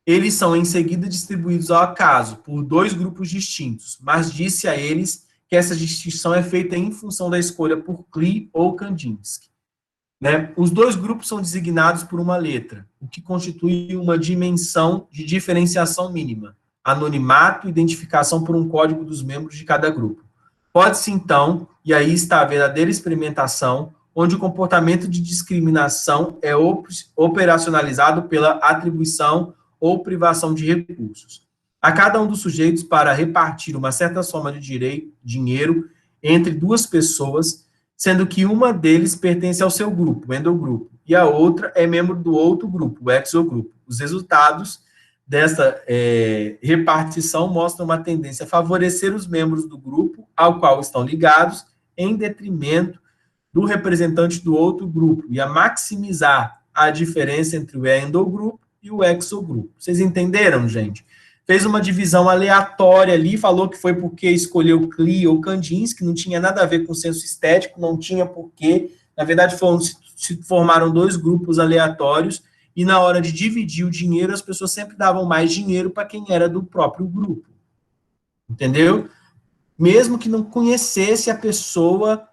Eles são, em seguida, distribuídos ao acaso, por dois grupos distintos, mas disse a eles que essa distinção é feita em função da escolha por Klee ou Kandinsky. né? Os dois grupos são designados por uma letra, o que constitui uma dimensão de diferenciação mínima, anonimato e identificação por um código dos membros de cada grupo. Pode-se, então, e aí está a verdadeira experimentação, onde o comportamento de discriminação é operacionalizado pela atribuição ou privação de recursos. A cada um dos sujeitos para repartir uma certa soma de dinheiro entre duas pessoas, sendo que uma deles pertence ao seu grupo, o endogrupo, e a outra é membro do outro grupo, o exogrupo. Os resultados dessa repartição mostram uma tendência a favorecer os membros do grupo ao qual estão ligados, em detrimento do representante do outro grupo, e a maximizar a diferença entre o endogrupo e o exogrupo. Vocês entenderam, gente? Fez uma divisão aleatória ali, falou que foi porque escolheu Klee ou Kandinsky, não tinha nada a ver com o senso estético, não tinha porquê. Na verdade, se formaram dois grupos aleatórios, e na hora de dividir o dinheiro, as pessoas sempre davam mais dinheiro para quem era do próprio grupo. Entendeu? Mesmo que não conhecesse a pessoa,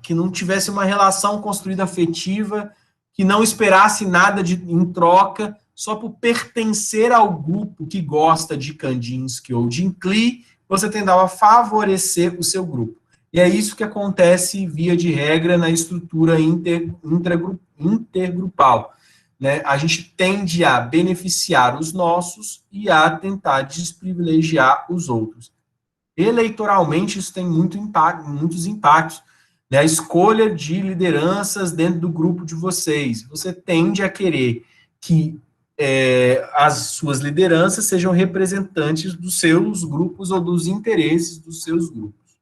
que não tivesse uma relação construída afetiva, que não esperasse nada em troca, só por pertencer ao grupo que gosta de Kandinsky ou de Klee, você tentava favorecer o seu grupo. E é isso que acontece, via de regra, na estrutura intergrupal. Né? A gente tende a beneficiar os nossos e a tentar desprivilegiar os outros. Eleitoralmente, isso tem muitos impactos. Né? A escolha de lideranças dentro do grupo de vocês. Você tende a querer que as suas lideranças sejam representantes dos seus grupos ou dos interesses dos seus grupos.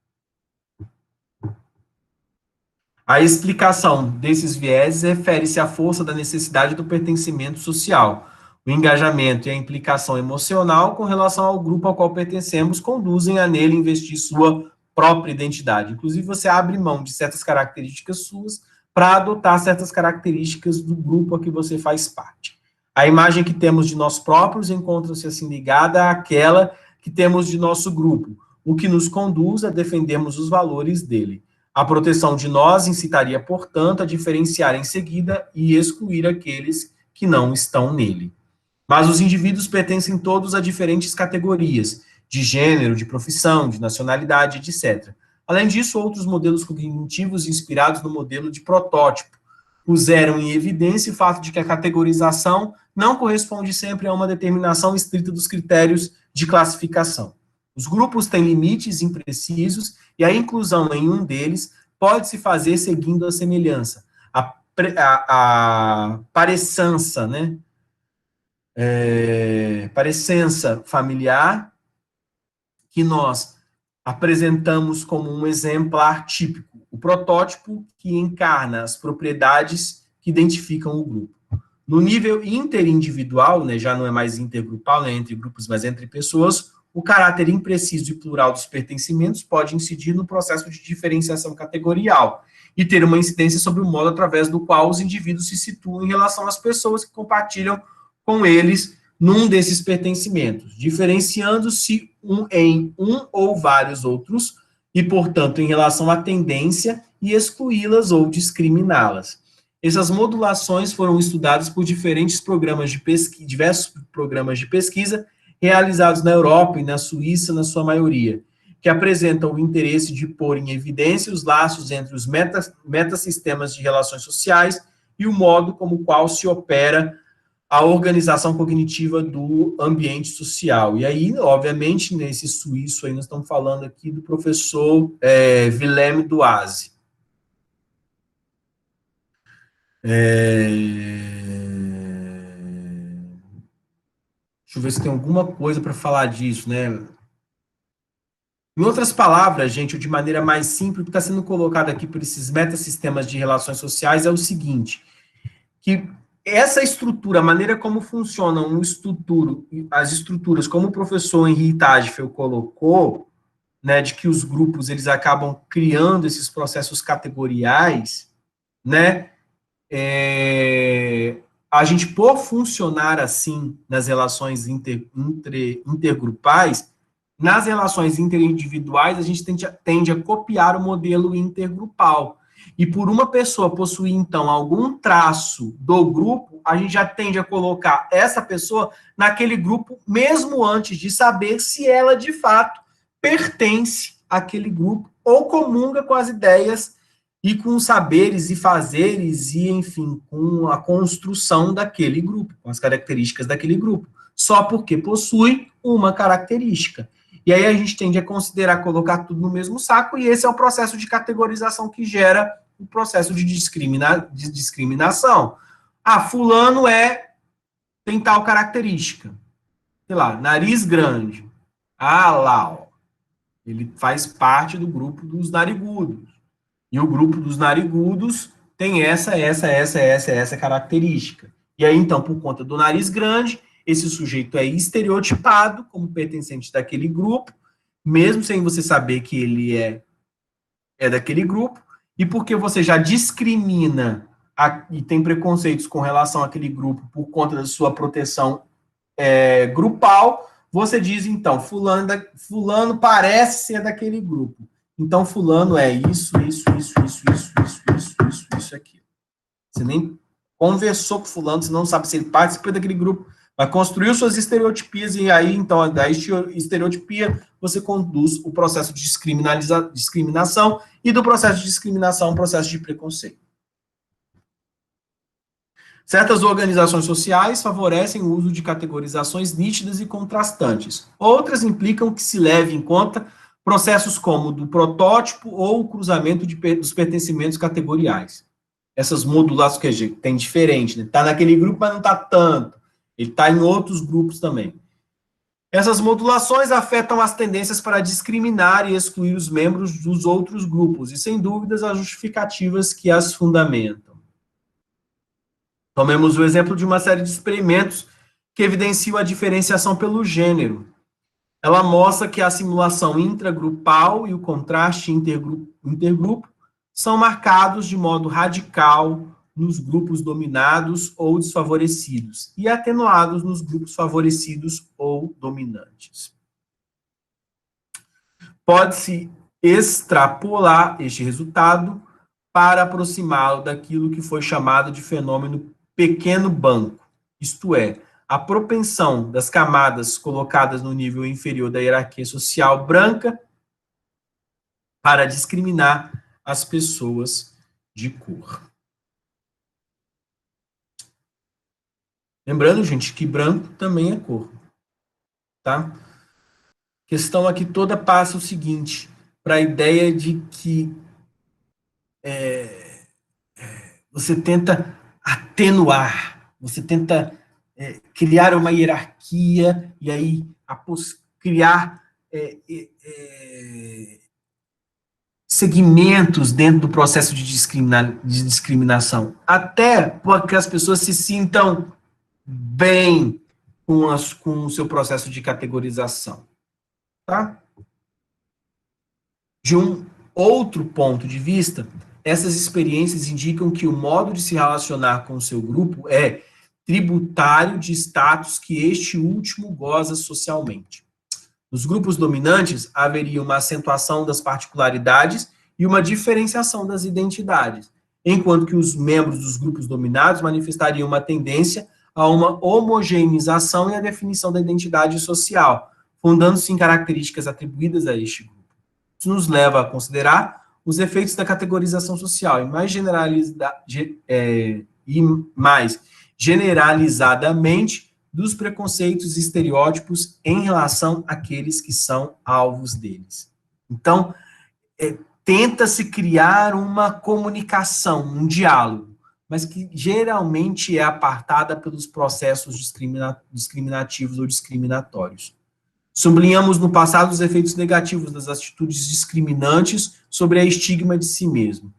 A explicação desses vieses refere-se à força da necessidade do pertencimento social. O engajamento e a implicação emocional com relação ao grupo ao qual pertencemos conduzem a nele investir sua própria identidade. Inclusive, você abre mão de certas características suas para adotar certas características do grupo a que você faz parte. A imagem que temos de nós próprios encontra-se assim ligada àquela que temos de nosso grupo, o que nos conduz a defendermos os valores dele. A proteção de nós incitaria, portanto, a diferenciar em seguida e excluir aqueles que não estão nele. Mas os indivíduos pertencem todos a diferentes categorias, de gênero, de profissão, de nacionalidade, etc. Além disso, outros modelos cognitivos inspirados no modelo de protótipo puseram em evidência o fato de que a categorização não corresponde sempre a uma determinação estrita dos critérios de classificação. Os grupos têm limites imprecisos e a inclusão em um deles pode-se fazer seguindo a semelhança. A parecença, né? Parecença familiar, que nós apresentamos como um exemplar típico, o protótipo que encarna as propriedades que identificam o grupo. No nível interindividual, né, já não é mais intergrupal, né, entre grupos, mas entre pessoas, o caráter impreciso e plural dos pertencimentos pode incidir no processo de diferenciação categorial e ter uma incidência sobre o modo através do qual os indivíduos se situam em relação às pessoas que compartilham com eles num desses pertencimentos, diferenciando-se em um ou vários outros e, portanto, em relação à tendência e excluí-las ou discriminá-las. Essas modulações foram estudadas por diversos programas de pesquisa realizados na Europa e na Suíça, na sua maioria, que apresentam o interesse de pôr em evidência os laços entre os metasistemas de relações sociais e o modo como o qual se opera a organização cognitiva do ambiente social. E aí, obviamente, nesse suíço aí, nós estamos falando aqui do professor Willem Duase. Deixa eu ver se tem alguma coisa para falar disso, né? Em outras palavras, gente, de maneira mais simples, o que está sendo colocado aqui por esses metasistemas de relações sociais é o seguinte, que essa estrutura, a maneira como funcionam as estruturas, como o professor Henri Tadfel colocou, né, de que os grupos eles acabam criando esses processos categoriais, né, a gente, por funcionar assim nas relações intergrupais, nas relações interindividuais, a gente tende a copiar o modelo intergrupal. E por uma pessoa possuir, então, algum traço do grupo, a gente já tende a colocar essa pessoa naquele grupo, mesmo antes de saber se ela, de fato, pertence àquele grupo ou comunga com as ideias e com os saberes e fazeres e, enfim, com a construção daquele grupo, com as características daquele grupo, só porque possui uma característica. E aí a gente tende a considerar colocar tudo no mesmo saco, e esse é o processo de categorização que gera o processo de discriminação. Ah, fulano tem tal característica. Sei lá, nariz grande. Ah, lá, ó. Ele faz parte do grupo dos narigudos. E o grupo dos narigudos tem essa característica. E aí, então, por conta do nariz grande, esse sujeito é estereotipado como pertencente daquele grupo, mesmo sem você saber que ele é daquele grupo, e porque você já discrimina e tem preconceitos com relação àquele grupo por conta da sua proteção grupal, você diz, então, fulano parece ser daquele grupo. Então, fulano é isso, aquilo. Você nem conversou com fulano, você não sabe se ele participa daquele grupo, mas construiu suas estereotipias, e aí, então, da estereotipia, você conduz o processo de discriminação, e do processo de discriminação, o processo de preconceito. Certas organizações sociais favorecem o uso de categorizações nítidas e contrastantes. Outras implicam que se leve em conta processos como o do protótipo ou o cruzamento dos pertencimentos categoriais. Essas modulações que a gente tem diferente, né? Tá naquele grupo, mas não tá tanto. Ele está em outros grupos também. Essas modulações afetam as tendências para discriminar e excluir os membros dos outros grupos, e sem dúvidas as justificativas que as fundamentam. Tomemos o exemplo de uma série de experimentos que evidenciam a diferenciação pelo gênero. Ela mostra que a simulação intragrupal e o contraste intergrupo são marcados de modo radical nos grupos dominados ou desfavorecidos e atenuados nos grupos favorecidos ou dominantes. Pode-se extrapolar este resultado para aproximá-lo daquilo que foi chamado de fenômeno pequeno banco, isto é, a propensão das camadas colocadas no nível inferior da hierarquia social branca para discriminar as pessoas de cor. Lembrando, gente, que branco também é cor, tá? A questão aqui toda passa o seguinte, para a ideia de que você tenta atenuar, você tenta criar uma hierarquia e aí criar segmentos dentro do processo de discriminação, até para que as pessoas se sintam bem com o seu processo de categorização. Tá? De um outro ponto de vista, essas experiências indicam que o modo de se relacionar com o seu grupo é tributário de status que este último goza socialmente. Nos grupos dominantes, haveria uma acentuação das particularidades e uma diferenciação das identidades, enquanto que os membros dos grupos dominados manifestariam uma tendência a uma homogeneização e a definição da identidade social, fundando-se em características atribuídas a este grupo. Isso nos leva a considerar os efeitos da categorização social e mais generalizadamente dos preconceitos e estereótipos em relação àqueles que são alvos deles. Então, tenta-se criar uma comunicação, um diálogo, mas que geralmente é apartada pelos processos discriminativos ou discriminatórios. Sublinhamos no passado os efeitos negativos das atitudes discriminantes sobre a estigma de si mesmo.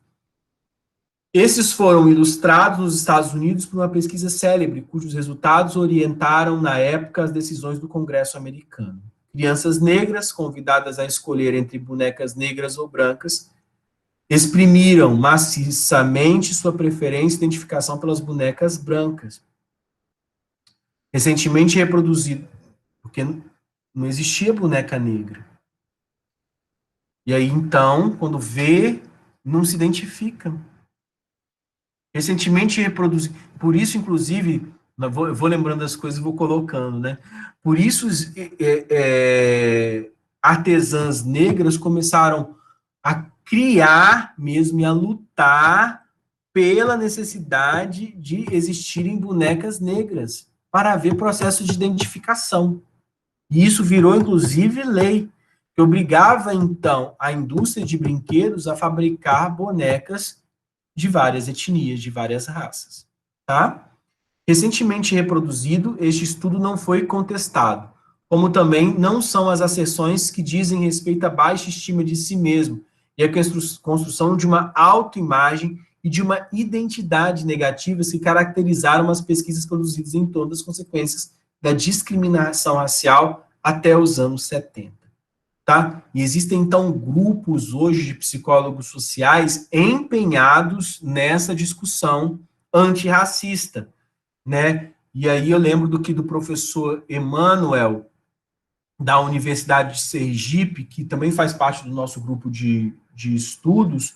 Esses foram ilustrados nos Estados Unidos por uma pesquisa célebre, cujos resultados orientaram, na época, as decisões do Congresso americano. Crianças negras, convidadas a escolher entre bonecas negras ou brancas, exprimiram maciçamente sua preferência e identificação pelas bonecas brancas. Recentemente reproduzido, porque não existia boneca negra. E aí, então, quando vê não se identificam. Recentemente reproduzi, por isso, inclusive, eu vou lembrando das coisas e vou colocando, né? Por isso, artesãs negras começaram a criar mesmo e a lutar pela necessidade de existirem bonecas negras para haver processo de identificação. E isso virou, inclusive, lei, que obrigava, então, a indústria de brinquedos a fabricar bonecas de várias etnias, de várias raças, tá? Recentemente reproduzido, este estudo não foi contestado, como também não são as asserções que dizem respeito à baixa estima de si mesmo e a construção de uma autoimagem e de uma identidade negativas que caracterizaram as pesquisas produzidas em torno das consequências da discriminação racial até os anos 70. Tá? E existem, então, grupos hoje de psicólogos sociais empenhados nessa discussão antirracista, né? E aí eu lembro do professor Emanuel, da Universidade de Sergipe, que também faz parte do nosso grupo de estudos,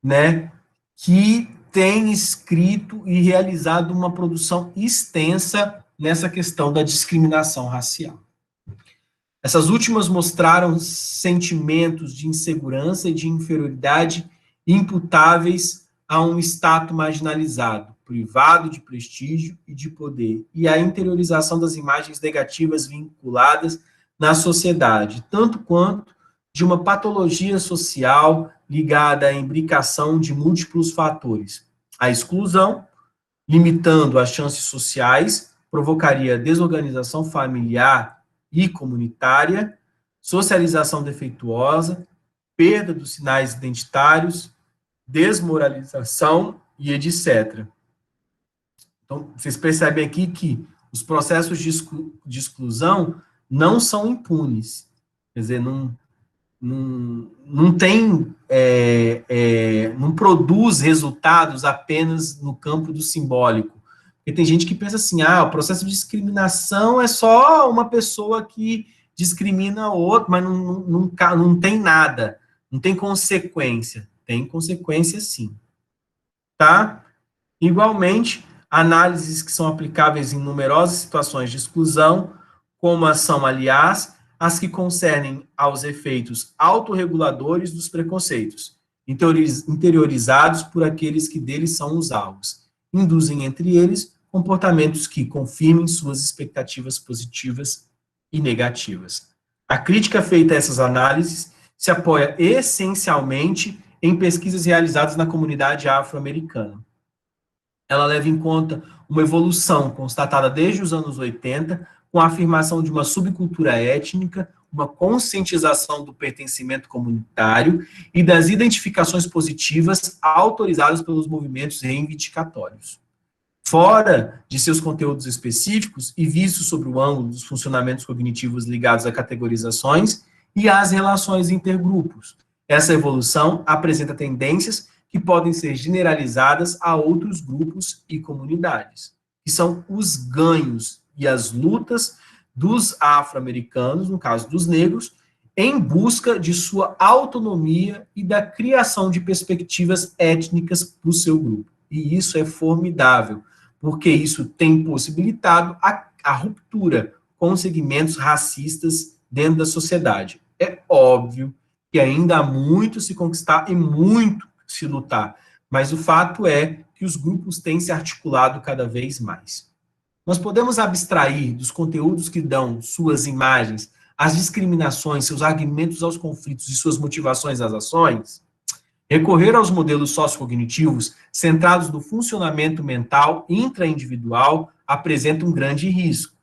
né? Que tem escrito e realizado uma produção extensa nessa questão da discriminação racial. Essas últimas mostraram sentimentos de insegurança e de inferioridade imputáveis a um status marginalizado, privado de prestígio e de poder, e a interiorização das imagens negativas vinculadas na sociedade, tanto quanto de uma patologia social ligada à imbricação de múltiplos fatores. A exclusão, limitando as chances sociais, provocaria desorganização familiar e comunitária, socialização defeituosa, perda dos sinais identitários, desmoralização e etc. Então, vocês percebem aqui que os processos de exclusão não são impunes. Quer dizer, não tem, não produz resultados apenas no campo do simbólico. Porque tem gente que pensa assim, o processo de discriminação é só uma pessoa que discrimina o outro, mas não tem nada, não tem consequência. Tem consequência, sim. Tá? Igualmente, análises que são aplicáveis em numerosas situações de exclusão, como são, aliás, as que concernem aos efeitos autorreguladores dos preconceitos, interiorizados por aqueles que deles são os alvos, induzem entre eles comportamentos que confirmem suas expectativas positivas e negativas. A crítica feita a essas análises se apoia essencialmente em pesquisas realizadas na comunidade afro-americana. Ela leva em conta uma evolução constatada desde os anos 80, com a afirmação de uma subcultura étnica, uma conscientização do pertencimento comunitário e das identificações positivas autorizadas pelos movimentos reivindicatórios. Fora de seus conteúdos específicos e vistos sobre o ângulo dos funcionamentos cognitivos ligados a categorizações e às relações intergrupos. Essa evolução apresenta tendências que podem ser generalizadas a outros grupos e comunidades, que são os ganhos e as lutas dos afro-americanos, no caso dos negros, em busca de sua autonomia e da criação de perspectivas étnicas para o seu grupo. E isso é formidável, porque isso tem possibilitado a ruptura com segmentos racistas dentro da sociedade. É óbvio que ainda há muito se conquistar e muito se lutar, mas o fato é que os grupos têm se articulado cada vez mais. Nós podemos abstrair dos conteúdos que dão suas imagens, as discriminações, seus argumentos aos conflitos e suas motivações às ações? Recorrer aos modelos sociocognitivos centrados no funcionamento mental intraindividual apresenta um grande risco.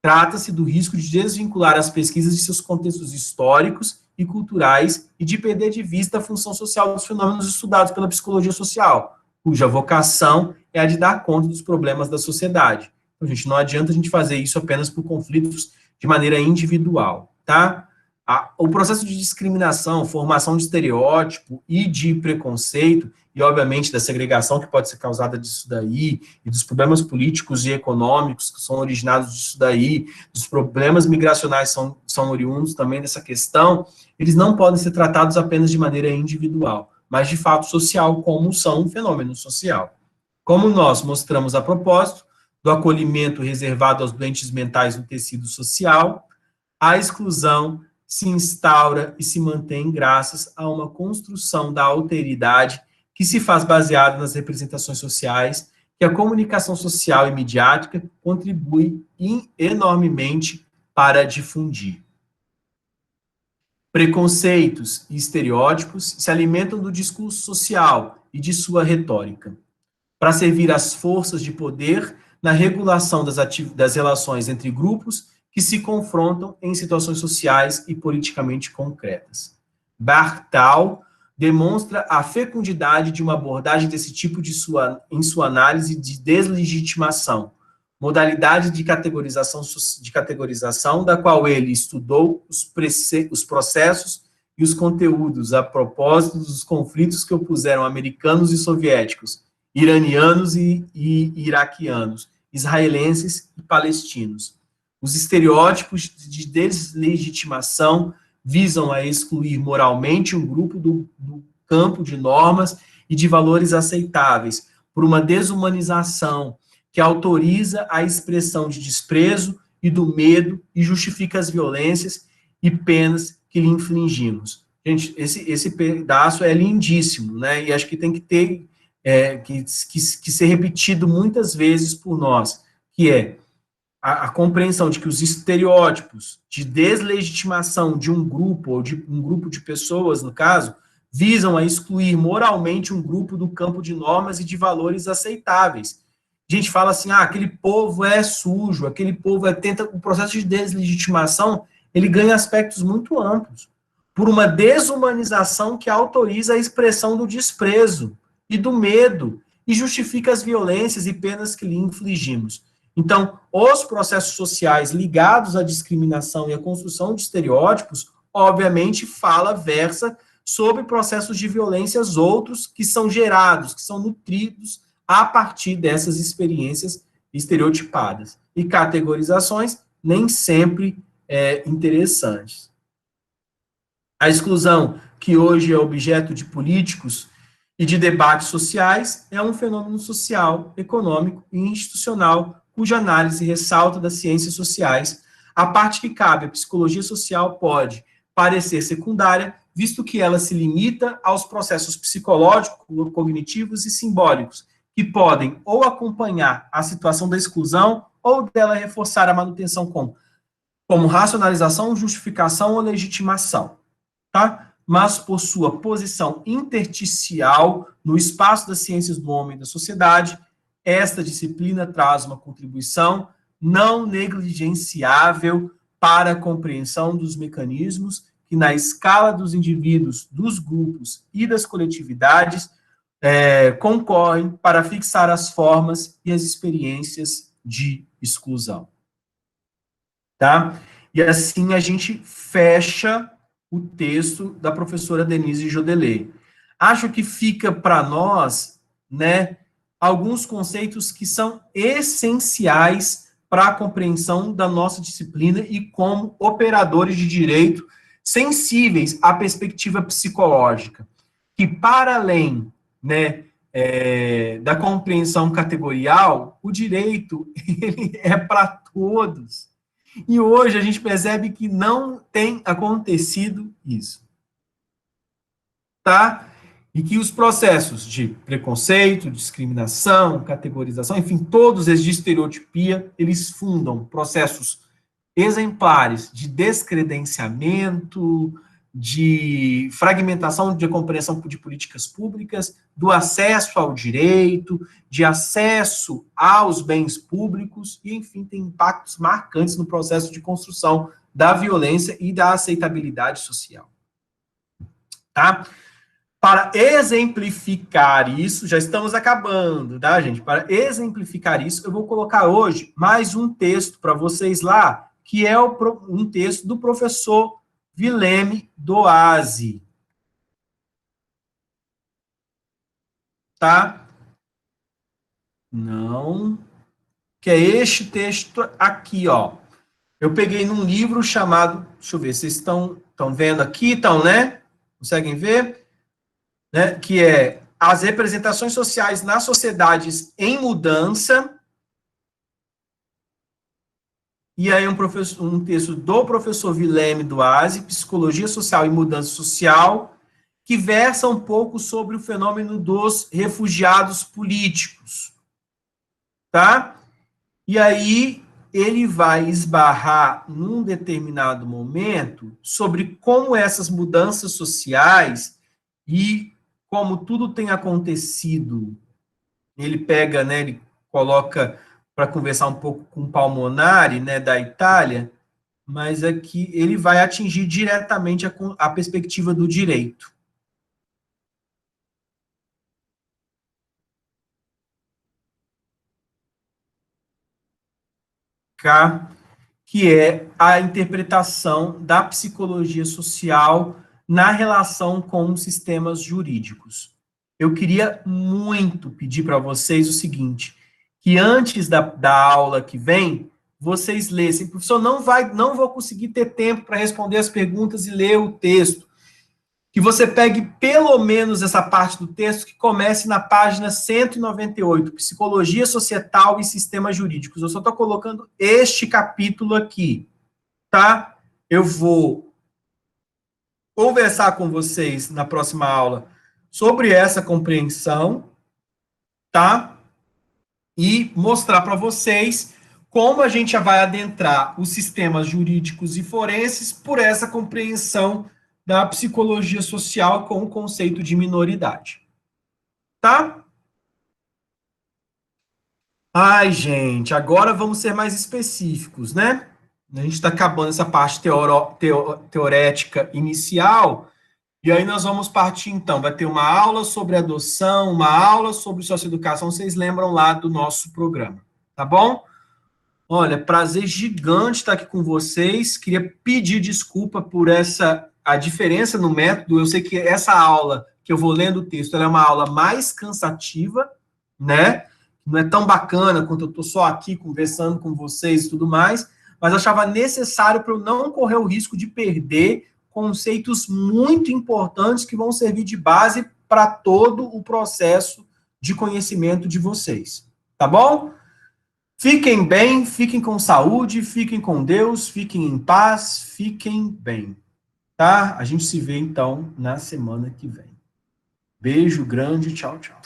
Trata-se do risco de desvincular as pesquisas de seus contextos históricos e culturais e de perder de vista a função social dos fenômenos estudados pela psicologia social, cuja vocação é a de dar conta dos problemas da sociedade. Então, gente, não adianta a gente fazer isso apenas por conflitos de maneira individual, tá? O processo de discriminação, formação de estereótipo e de preconceito, e obviamente da segregação que pode ser causada disso daí, e dos problemas políticos e econômicos que são originados disso daí, dos problemas migracionais são oriundos também dessa questão, eles não podem ser tratados apenas de maneira individual. mas de fato social, como são um fenômeno social. Como nós mostramos a propósito do acolhimento reservado aos doentes mentais no tecido social, a exclusão se instaura e se mantém graças a uma construção da alteridade que se faz baseada nas representações sociais, que a comunicação social e midiática contribui enormemente para difundir. Preconceitos e estereótipos se alimentam do discurso social e de sua retórica, para servir às forças de poder na regulação das relações entre grupos que se confrontam em situações sociais e politicamente concretas. Bartal demonstra a fecundidade de uma abordagem desse tipo em sua análise de deslegitimação, modalidade de categorização da qual ele estudou os processos e os conteúdos a propósito dos conflitos que opuseram americanos e soviéticos, iranianos e iraquianos, israelenses e palestinos. Os estereótipos de deslegitimação visam a excluir moralmente um grupo do campo de normas e de valores aceitáveis, por uma desumanização que autoriza a expressão de desprezo e do medo e justifica as violências e penas que lhe infligimos. Gente, esse pedaço é lindíssimo, né? E acho que tem que ter, que ser repetido muitas vezes por nós, que é a compreensão de que os estereótipos de deslegitimação de um grupo, ou de um grupo de pessoas, no caso, visam a excluir moralmente um grupo do campo de normas e de valores aceitáveis. A gente fala assim, aquele povo é sujo, aquele povo o processo de deslegitimação, ele ganha aspectos muito amplos, por uma desumanização que autoriza a expressão do desprezo e do medo, e justifica as violências e penas que lhe infligimos. Então, os processos sociais ligados à discriminação e à construção de estereótipos, obviamente, versa sobre processos de violências outros que são gerados, que são nutridos a partir dessas experiências estereotipadas. E categorizações nem sempre interessantes. A exclusão, que hoje é objeto de políticos e de debates sociais, é um fenômeno social, econômico e institucional, cuja análise ressalta das ciências sociais. A parte que cabe à psicologia social pode parecer secundária, visto que ela se limita aos processos psicológicos, cognitivos e simbólicos, que podem ou acompanhar a situação da exclusão ou dela reforçar a manutenção como racionalização, justificação ou legitimação, tá? Mas por sua posição intersticial no espaço das ciências do homem e da sociedade, esta disciplina traz uma contribuição não negligenciável para a compreensão dos mecanismos que, na escala dos indivíduos, dos grupos e das coletividades, concorrem para fixar as formas e as experiências de exclusão. Tá? E assim a gente fecha o texto da professora Denise Jodelet. Acho que fica para nós, né, alguns conceitos que são essenciais para a compreensão da nossa disciplina e como operadores de direito sensíveis à perspectiva psicológica, que para além, né, da compreensão categorial, o direito ele é para todos. E hoje a gente percebe que não tem acontecido isso. Tá? E que os processos de preconceito, discriminação, categorização, enfim, todos esses de estereotipia, eles fundam processos exemplares de descredenciamento, de fragmentação de compreensão de políticas públicas, do acesso ao direito, de acesso aos bens públicos, e, enfim, tem impactos marcantes no processo de construção da violência e da aceitabilidade social. Tá? Para exemplificar isso, já estamos acabando, tá, gente? Para exemplificar isso, eu vou colocar hoje mais um texto para vocês lá, que é um texto do professor Vileme Doase. Tá? Não. Que é este texto aqui, ó. Eu peguei num livro chamado... Deixa eu ver, vocês estão vendo aqui? Estão, né? Conseguem ver? né, que é as representações sociais nas sociedades em mudança. E aí um texto do professor Vileme Duazzi, Psicologia Social e Mudança Social, que versa um pouco sobre o fenômeno dos refugiados políticos, tá? E aí ele vai esbarrar num determinado momento sobre como essas mudanças sociais e como tudo tem acontecido. Ele pega, né, ele coloca para conversar um pouco com o Palmonari, né, da Itália, mas aqui ele vai atingir diretamente a perspectiva do direito. Tá? Que é a interpretação da psicologia social na relação com os sistemas jurídicos. Eu queria muito pedir para vocês o seguinte, que antes da aula que vem, vocês lessem. Professor, não vou conseguir ter tempo para responder as perguntas e ler o texto. Que você pegue pelo menos essa parte do texto que comece na página 198, Psicologia Societal e Sistemas Jurídicos. Eu só estou colocando este capítulo aqui, tá? Eu vou conversar com vocês na próxima aula sobre essa compreensão, tá? E mostrar para vocês como a gente vai adentrar os sistemas jurídicos e forenses por essa compreensão da psicologia social com o conceito de minoridade. Tá? Ai, gente, agora vamos ser mais específicos, né? A gente está acabando essa parte teorética inicial, e aí nós vamos partir, então. Vai ter uma aula sobre adoção, uma aula sobre socioeducação, vocês lembram lá do nosso programa, tá bom? Olha, prazer gigante estar aqui com vocês. Queria pedir desculpa por a diferença no método. Eu sei que essa aula que eu vou lendo o texto, ela é uma aula mais cansativa, né? Não é tão bacana quanto eu estou só aqui conversando com vocês e tudo mais, mas eu achava necessário para eu não correr o risco de perder conceitos muito importantes que vão servir de base para todo o processo de conhecimento de vocês. Tá bom? Fiquem bem, fiquem com saúde, fiquem com Deus, fiquem em paz, fiquem bem, tá? A gente se vê então na semana que vem. Beijo grande, tchau, tchau.